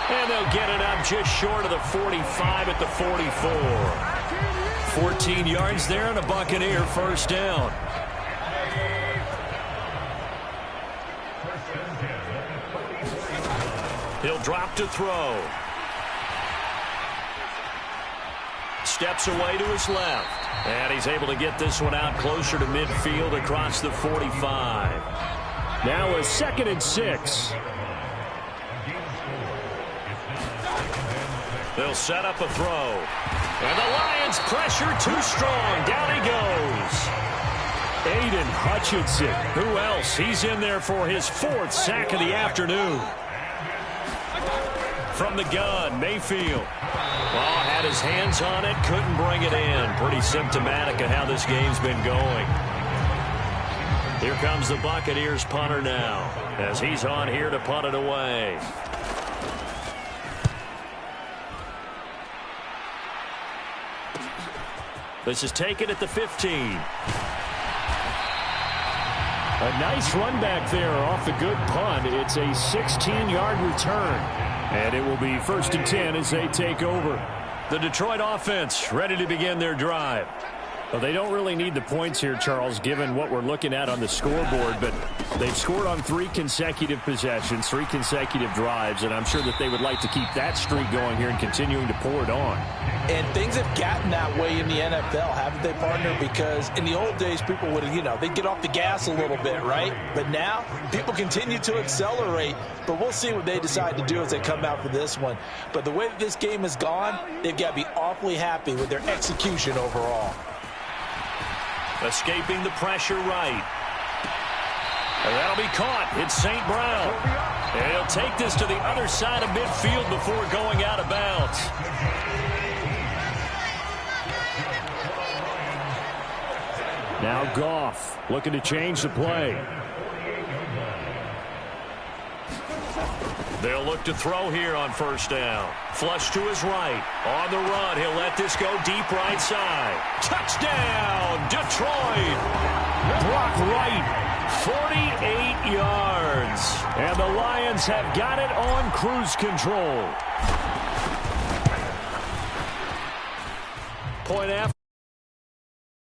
And they'll get it up just short of the 45 at the 44. 14 yards there and a Buccaneer 1st down. He'll drop to throw. Steps away to his left. And he's able to get this one out closer to midfield across the 45. Now a 2nd and 6. They'll set up a throw. And the Lions pressure too strong. Down he goes. Aiden Hutchinson. Who else? He's in there for his 4th sack of the afternoon. From the gun, Mayfield. Oh, had his hands on it, couldn't bring it in. Pretty symptomatic of how this game's been going. Here comes the Buccaneers punter now, as he's on here to punt it away. This is taken at the 15. A nice run back there off the good punt. It's a 16-yard return. And it will be 1st and 10 as they take over. The Detroit offense ready to begin their drive. Well, they don't really need the points here, Charles, given what we're looking at on the scoreboard. But they've scored on 3 consecutive possessions, 3 consecutive drives, and I'm sure that they would like to keep that streak going here and continuing to pour it on. And things have gotten that way in the NFL, haven't they, partner? Because in the old days, people would, they'd get off the gas a little bit, right? But now, people continue to accelerate. But we'll see what they decide to do as they come out for this one. But the way that this game has gone, they've got to be awfully happy with their execution overall. Escaping the pressure right. And that'll be caught. It's St. Brown. And he'll take this to the other side of midfield before going out of bounds. Now Goff looking to change the play. They'll look to throw here on 1st down. Flush to his right. On the run, he'll let this go deep right side. Touchdown, Detroit. Brock Wright. 48 yards. And the Lions have got it on cruise control. Point after.